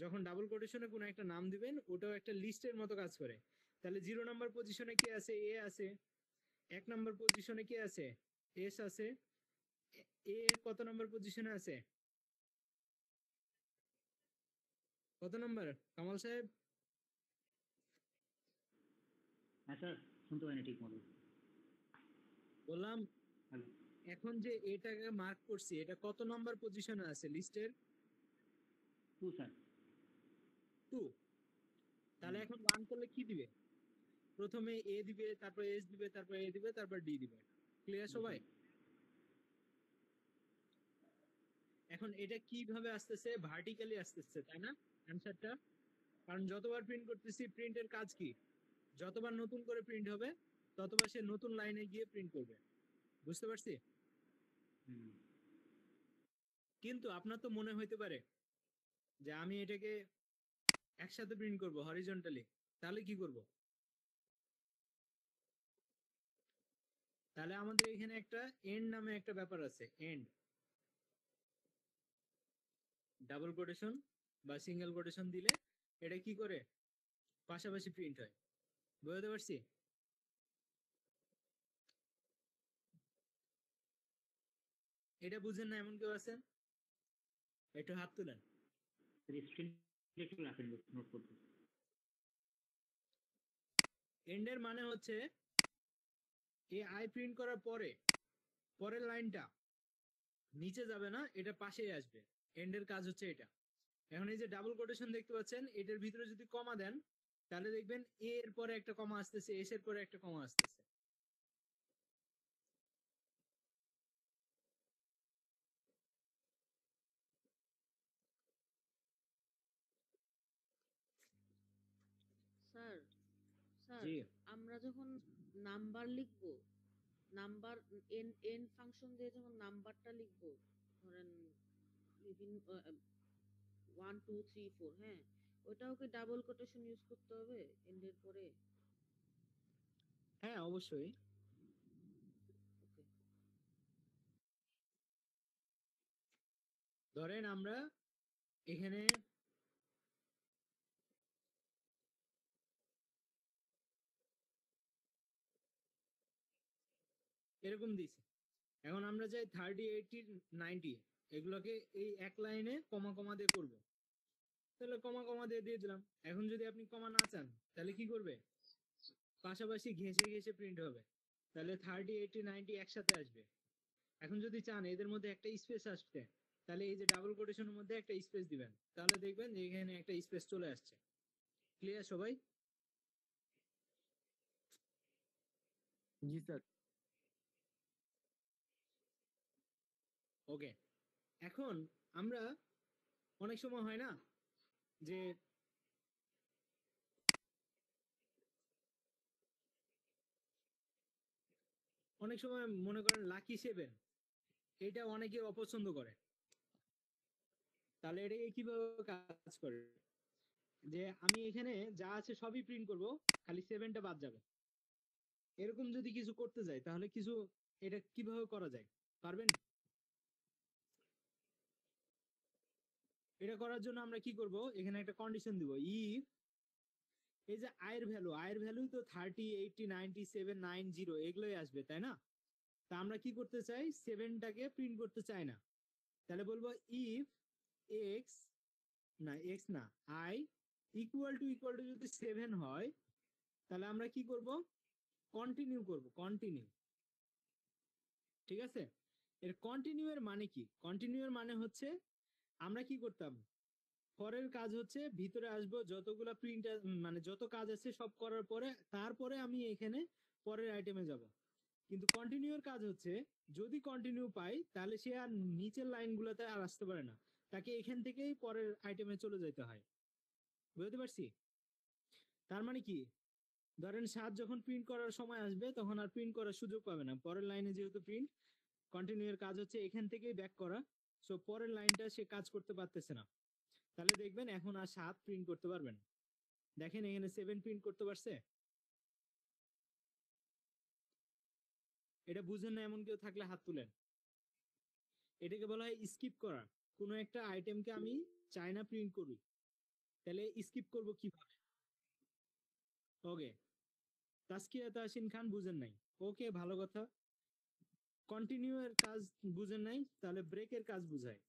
যখন ডাবল কোটেশনে কোনো একটা নাম দিবেন, ওটাও একটা লিস্টের মতো কাজ করে। তাহলে 0 নাম্বার পজিশনে কে আছে? এ আছে। 1 নাম্বার পজিশনে কে আছে? এস আছে। এ কত নাম্বার পজিশনে আছে? কত নাম্বার কামাল সাহেব? হ্যাঁ স্যার, শুনতে পাইনি ঠিক মতো। বললাম হ্যালো। এখন যে এটাকে মার্ক করছি, এটা কত নাম্বার পজিশনে আছে লিস্টের? 2 স্যার। 2। তাহলে এখন রান করলে কি দিবে? প্রথমে এ দিবে, তারপর এস দিবে, তারপর এ দিবে, তারপর ডি দিবে। ক্লিয়ার সবাই? এখন এটা কিভাবে আসতেছে? ভার্টিক্যালি আসতেছে, তাই না অ্যানসারটা? কারণ যতবার প্রিন্ট করতেছি, প্রিন্টের কাজ কি? যতবার নতুন করে প্রিন্ট হবে ততবার সে নতুন লাইনে গিয়ে প্রিন্ট করবে। বুঝতে পারছি? কিন্তু আপনার তো মনে হইতে পারে যে আমি এটাকে একসাথে প্রিন্ট করব হরিজন্টালি, তাহলে কি করব? তাহলে আমাদের এখানে একটা এন্ড নামে একটা ব্যাপার আছে। এন্ড, ডাবল কোটেশন বা সিঙ্গেল কোটেশন দিলে এটা কি করে? পাশাপাশি প্রিন্ট হয়। বুঝতে পারছি? এটা বুঝেন না এমন কেউ আছেন? একটু হাত তুলেন। স্ক্রিন একটু রাখেন, নোট করতে। এন্ডের মানে হচ্ছে এই আই প্রিন্ট করার পরে পরের লাইনটা নিচে যাবে না, এটা পাশেই আসবে। এন্ডের কাজ হচ্ছে এটা। এখন এই যে ডাবল কোটেশন দেখতে পাচ্ছেন, এটার ভিতরে যদি কমা দেন, তাহলে দেখবেন এ এর পরে একটা কমা আসতেছে, এস এর পরে একটা কমা আসতেছে। স্যার স্যার জি, আমরা যখন নাম্বার লিখবো, নাম্বার এন এন ফাংশন দিয়ে যখন নাম্বারটা লিখবো, ধরেন বিভিন্ন 1 2 3 4, হ্যাঁ, ওটাও কি ডাবল কোটেশন ইউজ করতে হবে এন্ডের পরে? হ্যাঁ অবশ্যই। ওকে। ধরেন আমরা এখানে এরকম দিছি, এখন আমরা চাই 30 80 90 এগুলোকে এই এক লাইনে কমা কমা দিয়ে করব, তাহলে কমা কমা দিয়ে দিয়ে দিলাম। এখন যদি আপনি কমা না চান তাহলে কি করবে, পাশাপাশি ঘেঁষে ঘেঁষে প্রিন্ট হবে, তাহলে 30 80 90 একসাথে আসবে। এখন যদি চান এদের মধ্যে একটা স্পেস আসবে, তাহলে এই যে ডাবল কোটেশনের মধ্যে একটা স্পেস দিবেন, তাহলে দেখবেন যে এখানে একটা স্পেস চলে আসছে। ক্লিয়ার সবাই? जी सर। ওকে। এখন আমরা অনেক সময় হয় না যে অনেক সময় মনে করেন লাকি 7 এটা অনেকে অপছন্দ করে, তাহলে এটা কিভাবে কাজ করে, যে আমি এখানে যা আছে সবই প্রিন্ট করব, খালি 7টা বাদ যাবে, এরকম যদি কিছু করতে যাই তাহলে কিছু এটা কিভাবে করা যায়, পারবেন? এটা করার জন্য আমরা কি করব, এখানে একটা কন্ডিশন দিব, ইফ এই যে আয়ের ভ্যালু তো 30 80 90 7 9 0 এগুলোই আসবে তাই না? তা আমরা কি করতে চাই, 7টাকে প্রিন্ট করতে চাই না, তাহলে বলবো ইফ এক্স এক্স না আই ইকুয়াল টু যদি 7 হয়, তাহলে আমরা কি করব, কন্টিনিউ করব, কন্টিনিউ। ঠিক আছে? এর কন্টিনিউ এর মানে কি, কন্টিনিউ এর মানে হচ্ছে আমরা কি করতাম, পরের কাজ হচ্ছে ভিতরে আসবো, যতগুলা প্রিন্ট মানে যত কাজ আছে সব করার পরে তারপরে আমি এখানে পরের আইটেমে যাব। কিন্তু কন্টিনিউর কাজ হচ্ছে যদি কন্টিনিউ পাই তাহলে সে আর নিচের লাইনগুলোতে আর আসতে পারে না, তাকে এখান থেকেই পরের আইটেমে চলে যেতে হয়। বুঝতে পারছি? তার মানে কি, ধরেন 7 যখন প্রিন্ট করার সময় আসবে তখন আর প্রিন্ট করার সুযোগ পাবে না, পরের লাইনে যেহেতু প্রিন্ট, কন্টিনিউর কাজ হচ্ছে এখান থেকেই ব্যাক করা, সো পরের লাইনটা সে কাজ করতে পারতেছে না, তাহলে দেখবেন এখন আর 7 প্রিন্ট করতে পারবেন। দেখেন এখানে 7 প্রিন্ট করতে পারছে। এটা বুঝেন না এমন কেউ থাকলে হাত তুলেন। এটাকে বলা হয় স্কিপ করা। কোনো একটা আইটেমকে আমি চাই না প্রিন্ট করি, তাহলে স্কিপ করব কিভাবে? ওকে, তাসকিয়া তাহসিন খান বুঝেন নাই, ওকে ভালো কথা। কন্টিনিউ এর কাজ বুঝেন নাই, তাহলে ব্রেকের কাজ বুঝায়,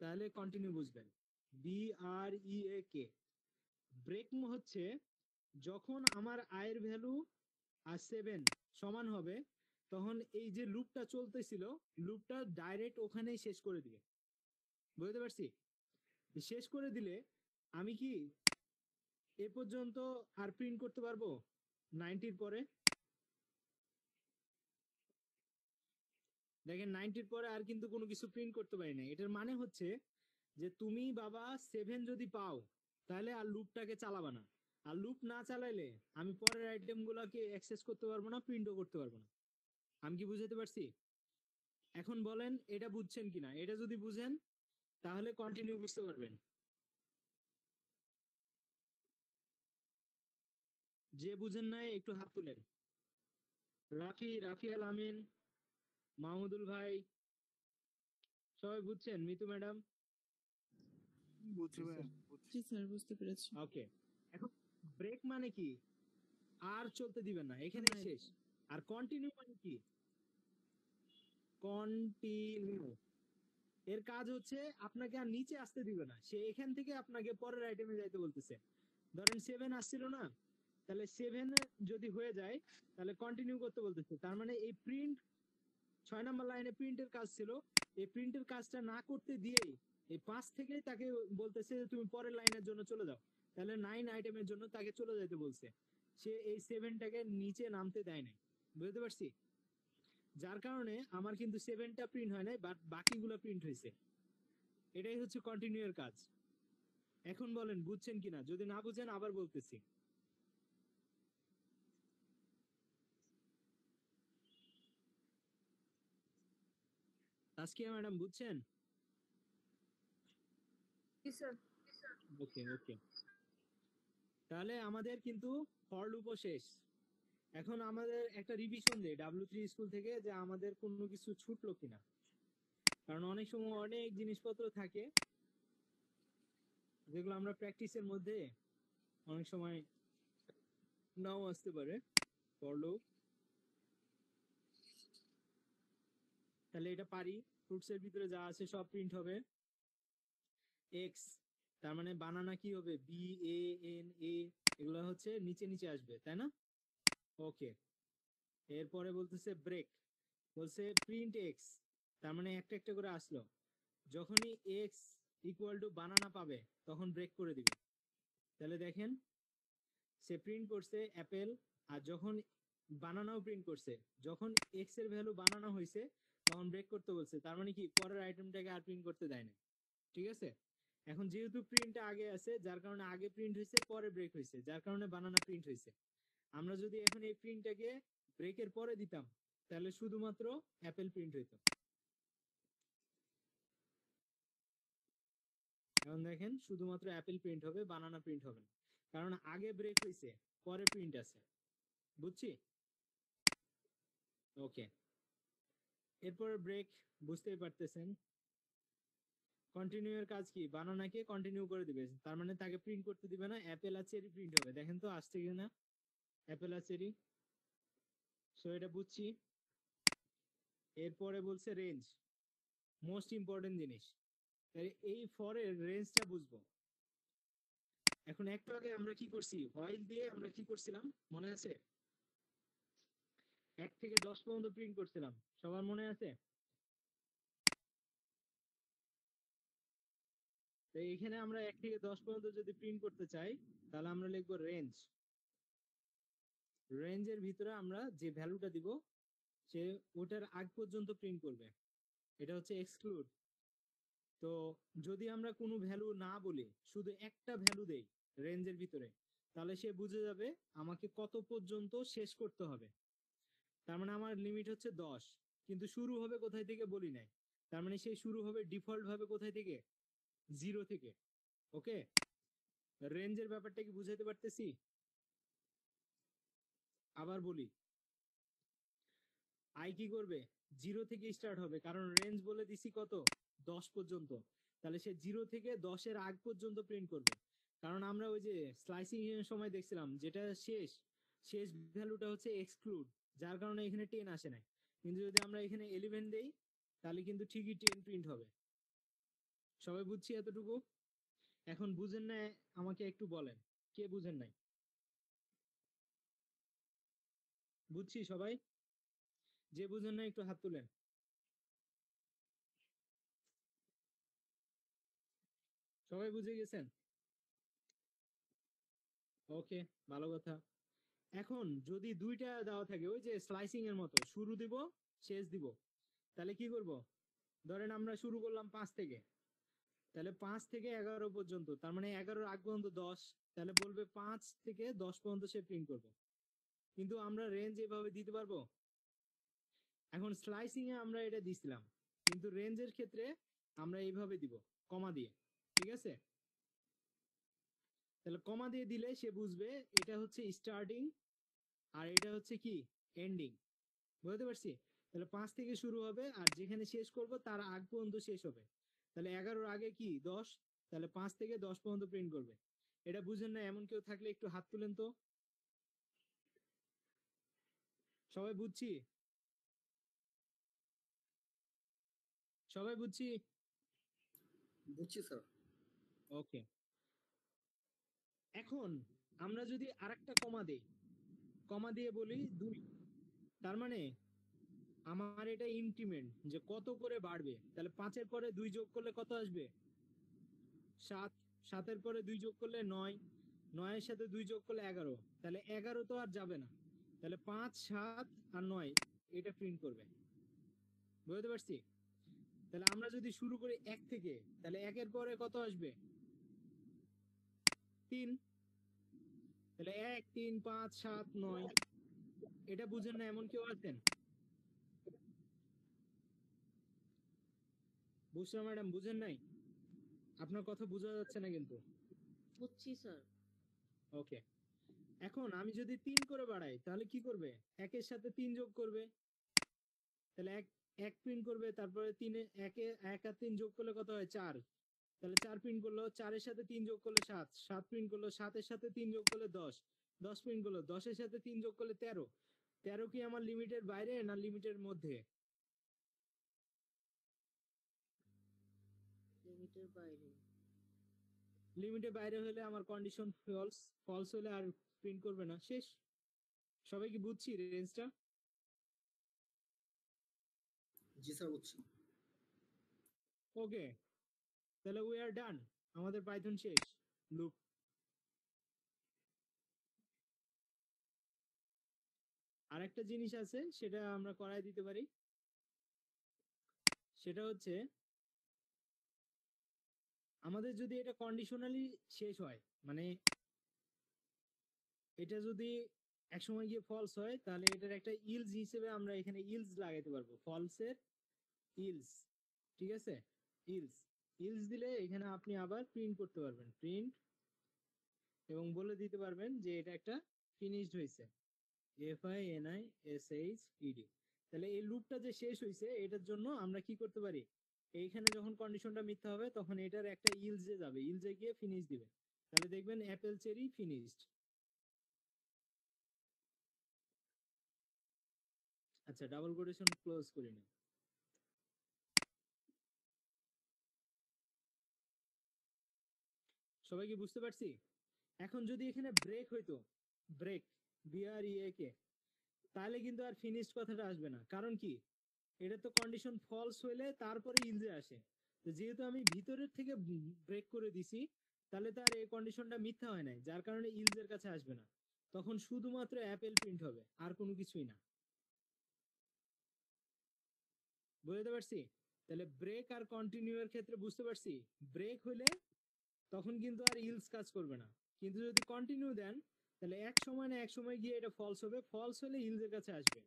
তাহলে কন্টিনিউ বুঝবেন। BREAK, ব্রেক হচ্ছে যখন আমার আয়ের ভ্যালু আর 7 সমান হবে, তখন এই যে লুপটা চলতেছিল লুপটা ডাইরেক্ট ওখানেই শেষ করে দিবে। বুঝতে পারছি? শেষ করে দিলে আমি কি এ পর্যন্ত আর প্রিন্ট করতে পারবো 90 পরে? দেখেন 90 পরে আর কিন্তু কোনো কিছু প্রিন্ট করতে পারি না, এটার মানে হচ্ছে যে তুমি বাবা 7 যদি পাও তাহলে আর লুপটাকে চালাবা না, আর লুপ না চালাইলে আমি পরের আইটেম গুলাকে অ্যাক্সেস করতে পারবো না, প্রিন্টও করতে পারবো না। আমি কি বুঝাতে পারছি? এখন বলেন এটা বুঝছেন কিনা, এটা যদি বুঝেন তাহলে কন্টিনিউ বুঝতে পারবেন। যে বুঝেন নাই একটু হাত তুলেন। রাফি আল আমিন, মাহমুদুল ভাই, সবাই বুঝছেন? মিতু ম্যাডাম? বুঝছি ভাইয়া, বুঝছি। জি স্যার, বুঝতে পেরেছি। ওকে। এখন ব্রেক মানে কি, আর চলতে দিবেন না, এখানেই থামায় শেষ। আর কন্টিনিউ মানে কি, কন্টিনিউ এর কাজ হচ্ছে আপনাকে আর নিচে আসতে দিবে না, সে এখান থেকে আপনাকে পরের আইটেমে যাইতে বলতেছে। ধরেন 7 আসছিল না, তাহলে 7 যদি হয়ে যায় তাহলে কন্টিনিউ করতে বলতেছে, তার মানে এই প্রিন্ট 6 নম্বর লাইনে প্রিন্টের কাজ ছিল, এই প্রিন্টের কাজটা না করতে দিয়েই এই 5 থেকেই তাকে বলতেছে যে তুমি পরের লাইনের জন্য চলে যাও, তাহলে 9 আইটেমের জন্য তাকে চলে যেতে বলছে, সে এই 7টাকে নিচে নামতে দেয় নাই। বুঝতে পারছি? যার কারণে আমার কিন্তু 7টা প্রিন্ট হয় নাই, বাট বাকিগুলো প্রিন্ট হয়েছে। এটাই হচ্ছে কন্টিনিউ এর কাজ। এখন বলেন বুঝছেন কিনা, যদি না বুঝেন আবার বলতেছি। তাসকিয়া ম্যাডাম বুঝছেন? স্যার। ওকে ওকে, তাহলে আমাদের কিন্তু ফর লুপও শেষ। এখন আমাদের একটা রিভিশন দেই W3 স্কুল থেকে যে আমাদের কোনো কিছু ছুটলো কিনা, কারণ অনেক সময় অনেক জিনিসপত্র থাকে যেগুলো আমরা প্র্যাকটিসের মধ্যে অনেক সময় নাও আসতে পারে। ফর লুপ, তাহলে এটা পারি, ফ্রুটস এর ভিতরে যা আছে সব প্রিন্ট হবে। এক্স, তার মানে বানানা কি হবে, BANA, এগুলো হচ্ছে নিচে নিচে আসবে, তাই না? ওকে, এরপরে বলতেছে ব্রেক, বলছে প্রিন্ট এক্স, তার মানে একটা একটা করে আসলো। যখনই এক্স ইকুয়াল টু বানানা পাবে তখন ব্রেক করে দিবে। তাহলে দেখেন সে প্রিন্ট করছে অ্যাপেল, আর যখন বানানাও প্রিন্ট করছে, যখন এক্স এর ভ্যালু বানানা হয়েছে তখন ব্রেক করতে বলছে, তার মানে কি পরের আইটেমটাকে আর প্রিন্ট করতে দেয় না। ঠিক আছে, এখন যেহেতু প্রিন্টটা আগে আছে যার কারণে আগে প্রিন্ট হয়েছে, পরে ব্রেক হয়েছে, যার কারণে বানানা প্রিন্ট হয়েছে। আমরা যদি এখন এই প্রিন্টটাকে ব্রেকের পরে দিতাম তাহলে শুধুমাত্র অ্যাপেল প্রিন্ট হইতো। এখন দেখেন শুধুমাত্র অ্যাপেল প্রিন্ট হবে, বানানা প্রিন্ট হবে না, কারণ আগে ব্রেক হয়েছে পরে প্রিন্ট আছে। বুঝছি? ওকে, এরপর ব্রেক বুঝতেই পারতেছেন। কন্টিনিউ এর কাজ কি, বানানাকে কন্টিনিউ করে দিবে, তার মানে তাকে প্রিন্ট করতে দিবে না, অ্যাপেল আর চেরি প্রিন্ট হবে। দেখেন তো আসছে কিনা অ্যাপেল আর চেরি। সো এটা বুঝছি। এরপরে বলছে রেঞ্জ, মোস্ট ইম্পর্টেন্ট জিনিস। এই ফরের রেঞ্জটা বুঝবো। এখন একটু আগে আমরা কি করছি, হোয়াইল দিয়ে আমরা কি করছিলাম মনে আছে? 1 থেকে 10 পর্যন্ত প্রিন্ট করছিলাম, সবার মনে আছে? তো এখানে আমরা 1 থেকে 10 পর্যন্ত যদি প্রিন্ট করতে চাই তাহলে আমরা লিখবো রেঞ্জ। রেঞ্জের ভিতরে আমরা যে ভ্যালুটা দিব সে ওটার আগ পর্যন্ত প্রিন্ট করবে, এটা হচ্ছে এক্সক্লুড। তো যদি আমরা কোনো ভ্যালু না বলি, শুধু একটা ভ্যালু দেই রেঞ্জের ভিতরে, তাহলে সে বুঝে যাবে আমাকে কত পর্যন্ত শেষ করতে হবে। তার মানে আমার লিমিট হচ্ছে 10, কিন্তু শুরু হবে কোথায় থেকে বলি নাই, তার মানে সে শুরু হবে ডিফল্ট ভাবে কোথায় থেকে, 0 থেকে। ওকে, রেঞ্জের ব্যাপারটা কি বুঝাইতে পারতেছি? আবার বলি, আই কি করবে, 0 থেকে স্টার্ট হবে, কারণ রেঞ্জ বলে দিছি কত, 10 পর্যন্ত। তাহলে সে 0 থেকে 10-এর আগ পর্যন্ত প্রিন্ট করবে, কারণ আমরা ওই যে স্লাইসিং এর সময় দেখছিলাম যেটা শেষ, শেষ ভ্যালুটা হচ্ছে এক্সক্লুড, যার কারণে এখানে 10 আসে নাই। কিন্তু যদি আমরা এখানে 11 দেই তাহলে কিন্তু ঠিকই 10 প্রিন্ট হবে। সবাই বুঝছি এতটুকু? এখন বুঝেন না আমাকে একটু বলেন, কে বুঝেন নাই? বুঝছি সবাই? যে বুঝেন না একটু হাত তুলেন। সবাই বুঝে গেছেন? ওকে, ভালো কথা। এখন যদি দুইটা দেওয়া থাকে ওই যে স্লাইসিং এর মতো, শুরু দিব শেষ দিব, তাহলে কি করব? ধরেন আমরা শুরু করলাম 5 থেকে, তাহলে 5 থেকে 11 পর্যন্ত, তার মানে 11-র আগ পর্যন্ত 10, তাহলে বলবে 5 থেকে 10 পর্যন্ত সে প্রিন্ট করবে। কিন্তু আমরা রেঞ্জ এভাবে দিতে পারবো? এখন স্লাইসিং এ আমরা এটা দিছিলাম, কিন্তু রেঞ্জের ক্ষেত্রে আমরা এইভাবে দিব, কমা দিয়ে। ঠিক আছে, তাহলে কমা দিয়ে দিলে সে বুঝবে এটা হচ্ছে স্টার্টিং আর এটা হচ্ছে কি এন্ডিং। বুঝতে পারছি? তাহলে 5 থেকে শুরু হবে আর যেখানে শেষ করব তার আগ পর্যন্ত শেষ হবে। তাহলে 11-র আগে কি 10, তাহলে 5 থেকে 10 পর্যন্ত প্রিন্ট করবে। এটা বুঝেন না এমন কেউ থাকলে একটু হাত তুলেন তো। সবাই বুঝছি? সবাই বুঝছি? বুঝছি স্যার। ওকে, এখন আমরা যদি আরেকটা কমা দেই, কমা দিয়ে বলি 2, তার মানে আমার এটা ইনক্রিমেন্ট যে কত করে বাড়বে, তাহলে 5-এর পরে 2 যোগ করলে কত আসবে, 7, 7-এর পরে 2 যোগ করলে 9, 9-এর সাথে 2 যোগ করলে 11, তাহলে 11 তো আর যাবে না, তাহলে 5, 7 আর 9 এটা প্রিন্ট করবে। বুঝতে পারছি? তাহলে আমরা যদি শুরু করি 1 থেকে, তাহলে 1-এর পরে কত আসবে, 3, তাহলে 1, 3, 5, 7, 9। এটা বুঝেন না এমন কেউ আছেন? বুঝছো ম্যাডাম, বুঝেন নাই? আপনার কথা বোঝা যাচ্ছে না কিন্তু। বুঝছি স্যার। ওকে, এখন আমি যদি 3 করে বাড়াই তাহলে কি করবে? 1 এর সাথে 3 যোগ করবে, তাহলে 1 প্রিন্ট করবে, তারপরে 3 1 আর 3 যোগ করলে কত হয়? 4। তাহলে 4 প্রিন্ট করলো, 4 এর সাথে 3 যোগ করলে 7, 7 প্রিন্ট করলো, 7 এর সাথে 3 যোগ করলে 10, 10 প্রিন্ট করলো, 10 এর সাথে 3 যোগ করলে 13, 13 কি আমার লিমিটের বাইরে না লিমিটের মধ্যে? লিমিটের বাইরে। লিমিটের বাইরে হলে আমার কন্ডিশন ফলস, ফলস হলে আর প্রিন্ট করবে না, শেষ। সবাই কি বুঝছি রেঞ্জটা? জি স্যার বুঝছি। ওকে, তাহলে উই আর ডান, আমাদের পাইথন শেষ। লুপ। আরেকটা জিনিস আছে, সেটা আমরা করাই দিতে পারি। সেটা হচ্ছে আমাদের যদি এটা কন্ডিশনালি শেষ হয়, মানে এটা যদি এক সময় গিয়ে ফলস হয়, তাহলে এটার একটা ইলস হিসেবে আমরা এখানে ইলস লাগাইতে পারবো, ফলসের ইলস। ঠিক আছে, ইলস। ইলস দিলে এখানে আপনি আবার প্রিন্ট করতে পারবেন, প্রিন্ট, এবং বলে দিতে পারবেন যে এটা একটা ফিনিশড হয়েছে, FINISHED। তাহলে এই লুপটা যে শেষ হয়েছে, এটার জন্য আমরা কি করতে পারি? এইখানে যখন কন্ডিশনটা মিথ্যা হবে তখন এটার একটা ইলসে যাবে, ইলসে গিয়ে ফিনিশ দিবে, তাহলে দেখবেন অ্যাপেল চেরি ফিনিশড। আচ্ছা, ডাবল কোটেশন ক্লোজ করি না। সবাই কি বুঝতে পারছি? এখন যদি এখানে ব্রেক হইতো, ব্রেক, BREAK, তাহলে কিন্তু আর ফিনিশড কথাটা আসবে না। কারণ কি? এটা তো কন্ডিশন ফলস হইলে তারপরে ইলজে আসে। তো যেহেতু আমি ভিতরের থেকে ব্রেক করে দিছি, তাহলে তার এই কন্ডিশনটা মিথ্যা হয় নাই, যার কারণে ইলজের কাছে আসবে না। তখন শুধুমাত্র অ্যাপেল প্রিন্ট হবে, আর কোনো কিছুই না। বুঝতে পারছি? তাহলে ব্রেক আর কন্টিনিউ এর ক্ষেত্রে বুঝতে পারছি, ব্রেক হইলে তখন কিন্তু আর ইলস কাজ করবে না, কিন্তু যদি কন্টিনিউ দেন তাহলে এক সময় না এক সময় গিয়ে এটা ফলস হবে, ফলস হলে ইলসের কাছে আসবে।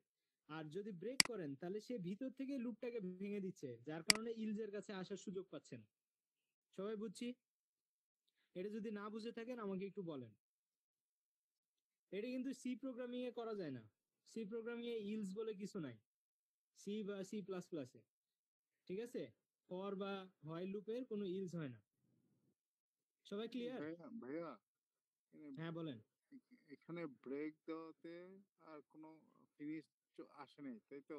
আর যদি ব্রেক করেন তাহলে সে ভিতর থেকে লুপটাকে ভেঙে দিচ্ছে, যার কারণে ইলসের কাছে আসার সুযোগ পাচ্ছেন। সবাই বুঝছি? এটা যদি না বুঝে থাকেন আমাকে একটু বলেন। এটা কিন্তু সি প্রোগ্রামিং এ করা যায় না। সি প্রোগ্রামিং এ ইলস বলে কিছু নাই, সি বা C++-এ। ঠিক আছে, ফর বা হোয়াইল লুপের কোনো ইলস হয় না। সবাই ক্লিয়ার? ভাইয়া ভাইয়া এখানে হ্যাঁ বলেন। এখানে ব্রেক দেওয়াতে আর কোনো ফিনিশ আসে নাই, তাই তো?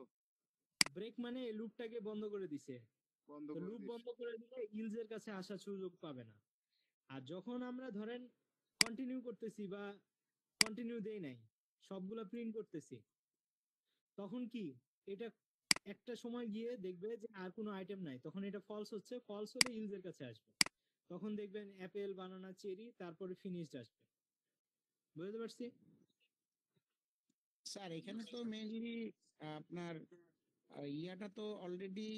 ব্রেক মানে লুপটাকে বন্ধ করে দিছে। বন্ধ তো করে লুপ দিস। বন্ধ করে দিলে ইলসের কাছে আসার সুযোগ পাবে না। আর যখন আমরা ধরেন কন্টিনিউ করতেছি বা কন্টিনিউ দেই নাই, সবগুলা প্রিন্ট করতেছি, তখন কি এটা একটা সময় গিয়ে দেখবে যে আর কোনো আইটেম নাই, তখন এটা ফলস হচ্ছে, ফলস হলে ইলসের কাছে আসবে, তখন দেখবেন অ্যাপেল, বানানা, চেরি, তারপরে ফিনিশড আসবে। বুঝতে পারছি? স্যার এখানে তো মেইনলি আপনার ইয়াটা তো অলরেডি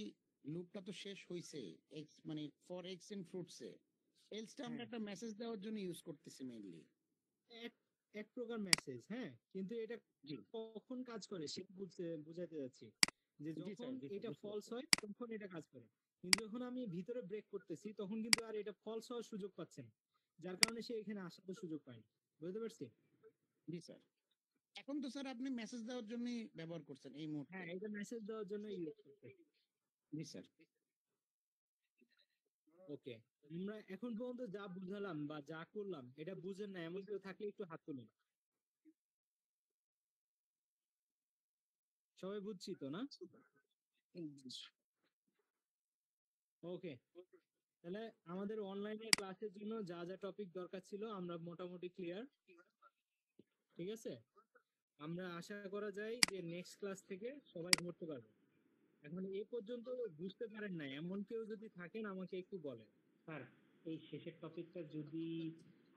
লুপটা তো শেষ হয়েছে, এক্স মানে ফর এক্স ইন ফ্রুটসে। এলসটা আমরা হ্যাঁ, একটা মেসেজ দেওয়ার জন্য ইউজ করতেছি মেইনলি। এক এক প্রকার মেসেজ, হ্যাঁ, কিন্তু এটা জি কখন কাজ করে সেটা বুঝাতে যাচ্ছি, যে জি যখন স্যার, জি স্যার, এটা বুঝতে ফলস পারছি। হয় তখন এটা কাজ করে, কিন্তু যখন আমি ভিতরে ব্রেক করতেছি তখন কিন্তু আর এটা ফলস হওয়ার সুযোগ পাচ্ছে না, যার কারণে সে এখানে আসার তো সুযোগ পায়নি। বুঝতে পারছি? জি স্যার। এখন তো স্যার আপনি মেসেজ দেওয়ার জন্য ব্যবহার করছেন এই মুহূর্তে। হ্যাঁ, এটা মেসেজ দেওয়ার জন্য ইউজ করতেছি। জি স্যার। ওকে, আমরা এখন পর্যন্ত যা বুঝালাম বা যা করলাম এটা বুঝেন না এমন কেউ থাকলে একটু হাত তুলুন। সবাই বুঝছি তো না? ওকে, তাহলে আমাদের অনলাইনে ক্লাসের জন্য যা যা টপিক দরকার ছিল আমরা মোটামুটি ক্লিয়ার। ঠিক আছে, আমরা আশা করা যায় যে নেক্সট ক্লাস থেকে সবাই ধরতে পারবে। এখন এ পর্যন্ত বুঝতে পারেন না এমন কেউ যদি থাকেন আমাকে একটু বলেন। স্যার এই শেষের টপিকটা যদি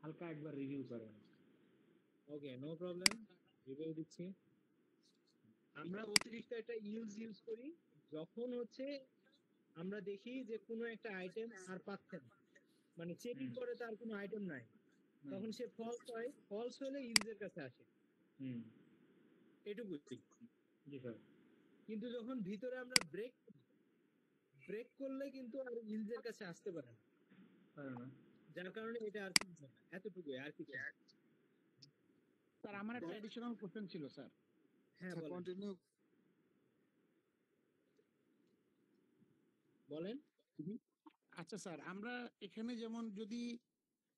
হালকা একবার রিভিউ করেন। ওকে, নো প্রবলেম, রিভিউ দিচ্ছি। আমরা অতিরিক্ত একটা ইউজ করি যখন হচ্ছে আমরা দেখি যে কোনো একটা আইটেম আর পাচ্ছে না, মানে চেকিং হুম করে তার কোনো আইটেম নাই, হুম তখন সে ফলস হয়, ফলস হলে ইউজের কাছে আসে, হুম এটুকুই। জি স্যার। কিন্তু যখন ভিতরে আমরা ব্রেক ব্রেক করলে কিন্তু আর ইউজের কাছে আসতে পারে না। পারে না। যার কারণে এটা আর চলছে না, এতটুকুই আর কিছু না। স্যার আমার একটা অ্যাডিশনাল কোশ্চেন ছিল স্যার। হ্যাঁ আচ্ছা বলেন কন্টিনিউ। বলেন। আচ্ছা স্যার, আমরা এখানে যেমন যদি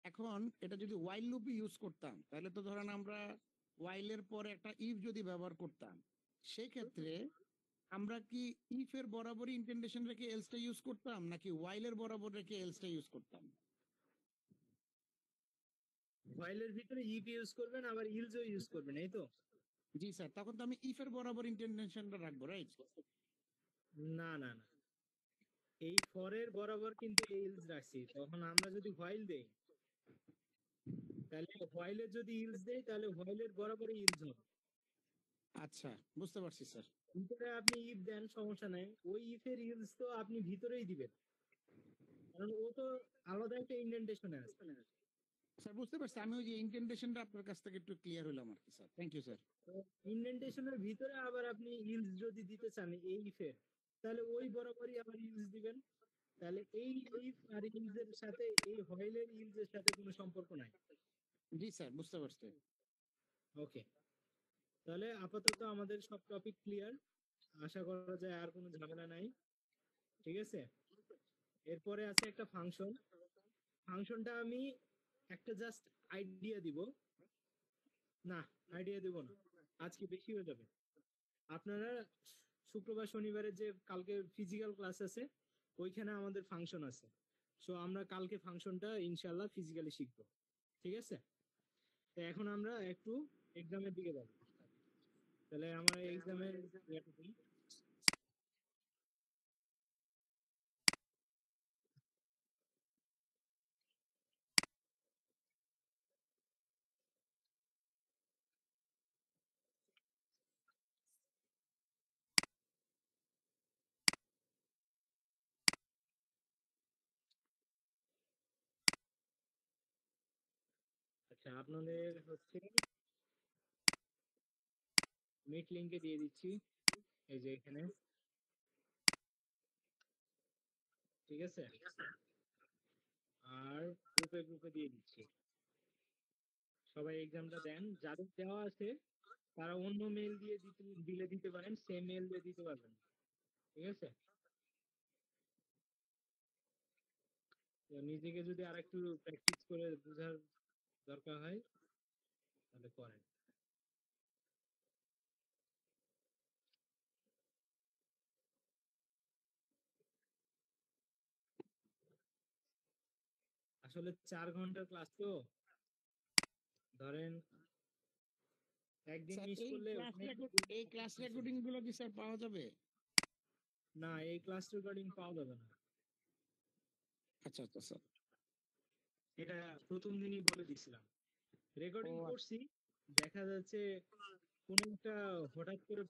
এখন এটা যদি ওয়াইল লুপ ইউজ করতাম, তাহলে তো ধরেন আমরা ওয়াইলের পরে একটা ইফ যদি ব্যবহার করতাম, সেই ক্ষেত্রে আমরা কি ইফ এর বরাবরই ইন্টেন্ডেশন রেখে এলসটা ইউজ করতাম, নাকি ওয়াইলের বরাবর রেখে এলসটা ইউজ করতাম? হোয়াইলের ভিতরে ইফ ইউজ করবেন, আবার ইলজও ইউজ করবেন, এই তো? জি স্যার, তখন তো আমি ইফ এর বরাবর ইন্টেন্ডেশনটা রাখবো, রাইট? না না না, এই ফরের বরাবর কিন্তু ইলস রাখছি। তখন আমরা যদি হোয়াইল দেই, তাহলে হোয়াইলের যদি ইলস দেই, তাহলে হোয়াইলের বরাবরই ইলস হবে। আচ্ছা, বুঝতে পারছি স্যার। ভিতরে আপনি ইফ দেন সমস্যা নাই, ওই ইফের ইলস তো আপনি ভিতরেই দিবেন, কারণ ও তো আলাদা একটা ইন্ডেন্টেশনে আছে। স্যার বুঝতে পারছি, আমি ওই যে ইন্টেন্ডেশনটা আপনার কাছ থেকে একটু ক্লিয়ার হলাম আর কি স্যার। Thank you sir. ইন্ডেন্টেশনের ভিতরে আবার আপনি ইলস যদি দিতে চান এই ইফের, তাহলে ওই বরাবরই আবার ইলস দিবেন। তাহলে এই ইফ আর ইলস এর সাথে এই হোয়াইলের ইলস এর সাথে কোনো সম্পর্ক নাই। জি স্যার, বুঝতে পারছি। ওকে, তাহলে আপাতত আমাদের সব টপিক ক্লিয়ার, আশা করা যায় আর কোনো ঝামেলা নাই। ঠিক আছে, এরপরে আছে একটা ফাংশন। ফাংশনটা আমি একটা জাস্ট আইডিয়া দিব, না আইডিয়া দিব না, আজকে বেশি হয়ে যাবে। আপনারা শুক্রবার শনিবারে যে কালকে ফিজিক্যাল ক্লাস আছে, ওইখানে আমাদের ফাংশন আছে। সো আমরা কালকে ফাংশনটা ইনশাল্লাহ ফিজিক্যালি শিখবো। ঠিক আছে, তো এখন আমরা একটু এক্সামের দিকে যাব। তাহলে আমার এক্সামের আচ্ছা, আপনাদের হচ্ছে মিট লিংকে দিয়ে দিচ্ছি, এই যে এখানে। ঠিক আছে, আর গ্রুপে গ্রুপে দিয়ে দিচ্ছি। সবাই এক্সামটা দেন, যাদের দেওয়া আছে তারা অন্য মেল দিয়ে দিতে পারেন, সেম মেল দিয়ে দিতে পারবেন। ঠিক আছে, তো নিজেকে যদি আরেকটু প্র্যাকটিস করে বোঝার দরকার হয় তাহলে করেন। আসলে 4 ঘন্টার ক্লাস তো, ধরেন একদিন স্যার মিস এই করলে ক্লাস অনেক এই ক্লাস রেকর্ডিং গুলো কি স্যার পাওয়া যাবে? না, এই ক্লাস রেকর্ডিং পাওয়া যাবে না। আচ্ছা আচ্ছা স্যার। এটা প্রথম দিনই বলে দিছিলাম। রেকর্ডিং ও করছি, দেখা যাচ্ছে কোন একটা হঠাৎ করে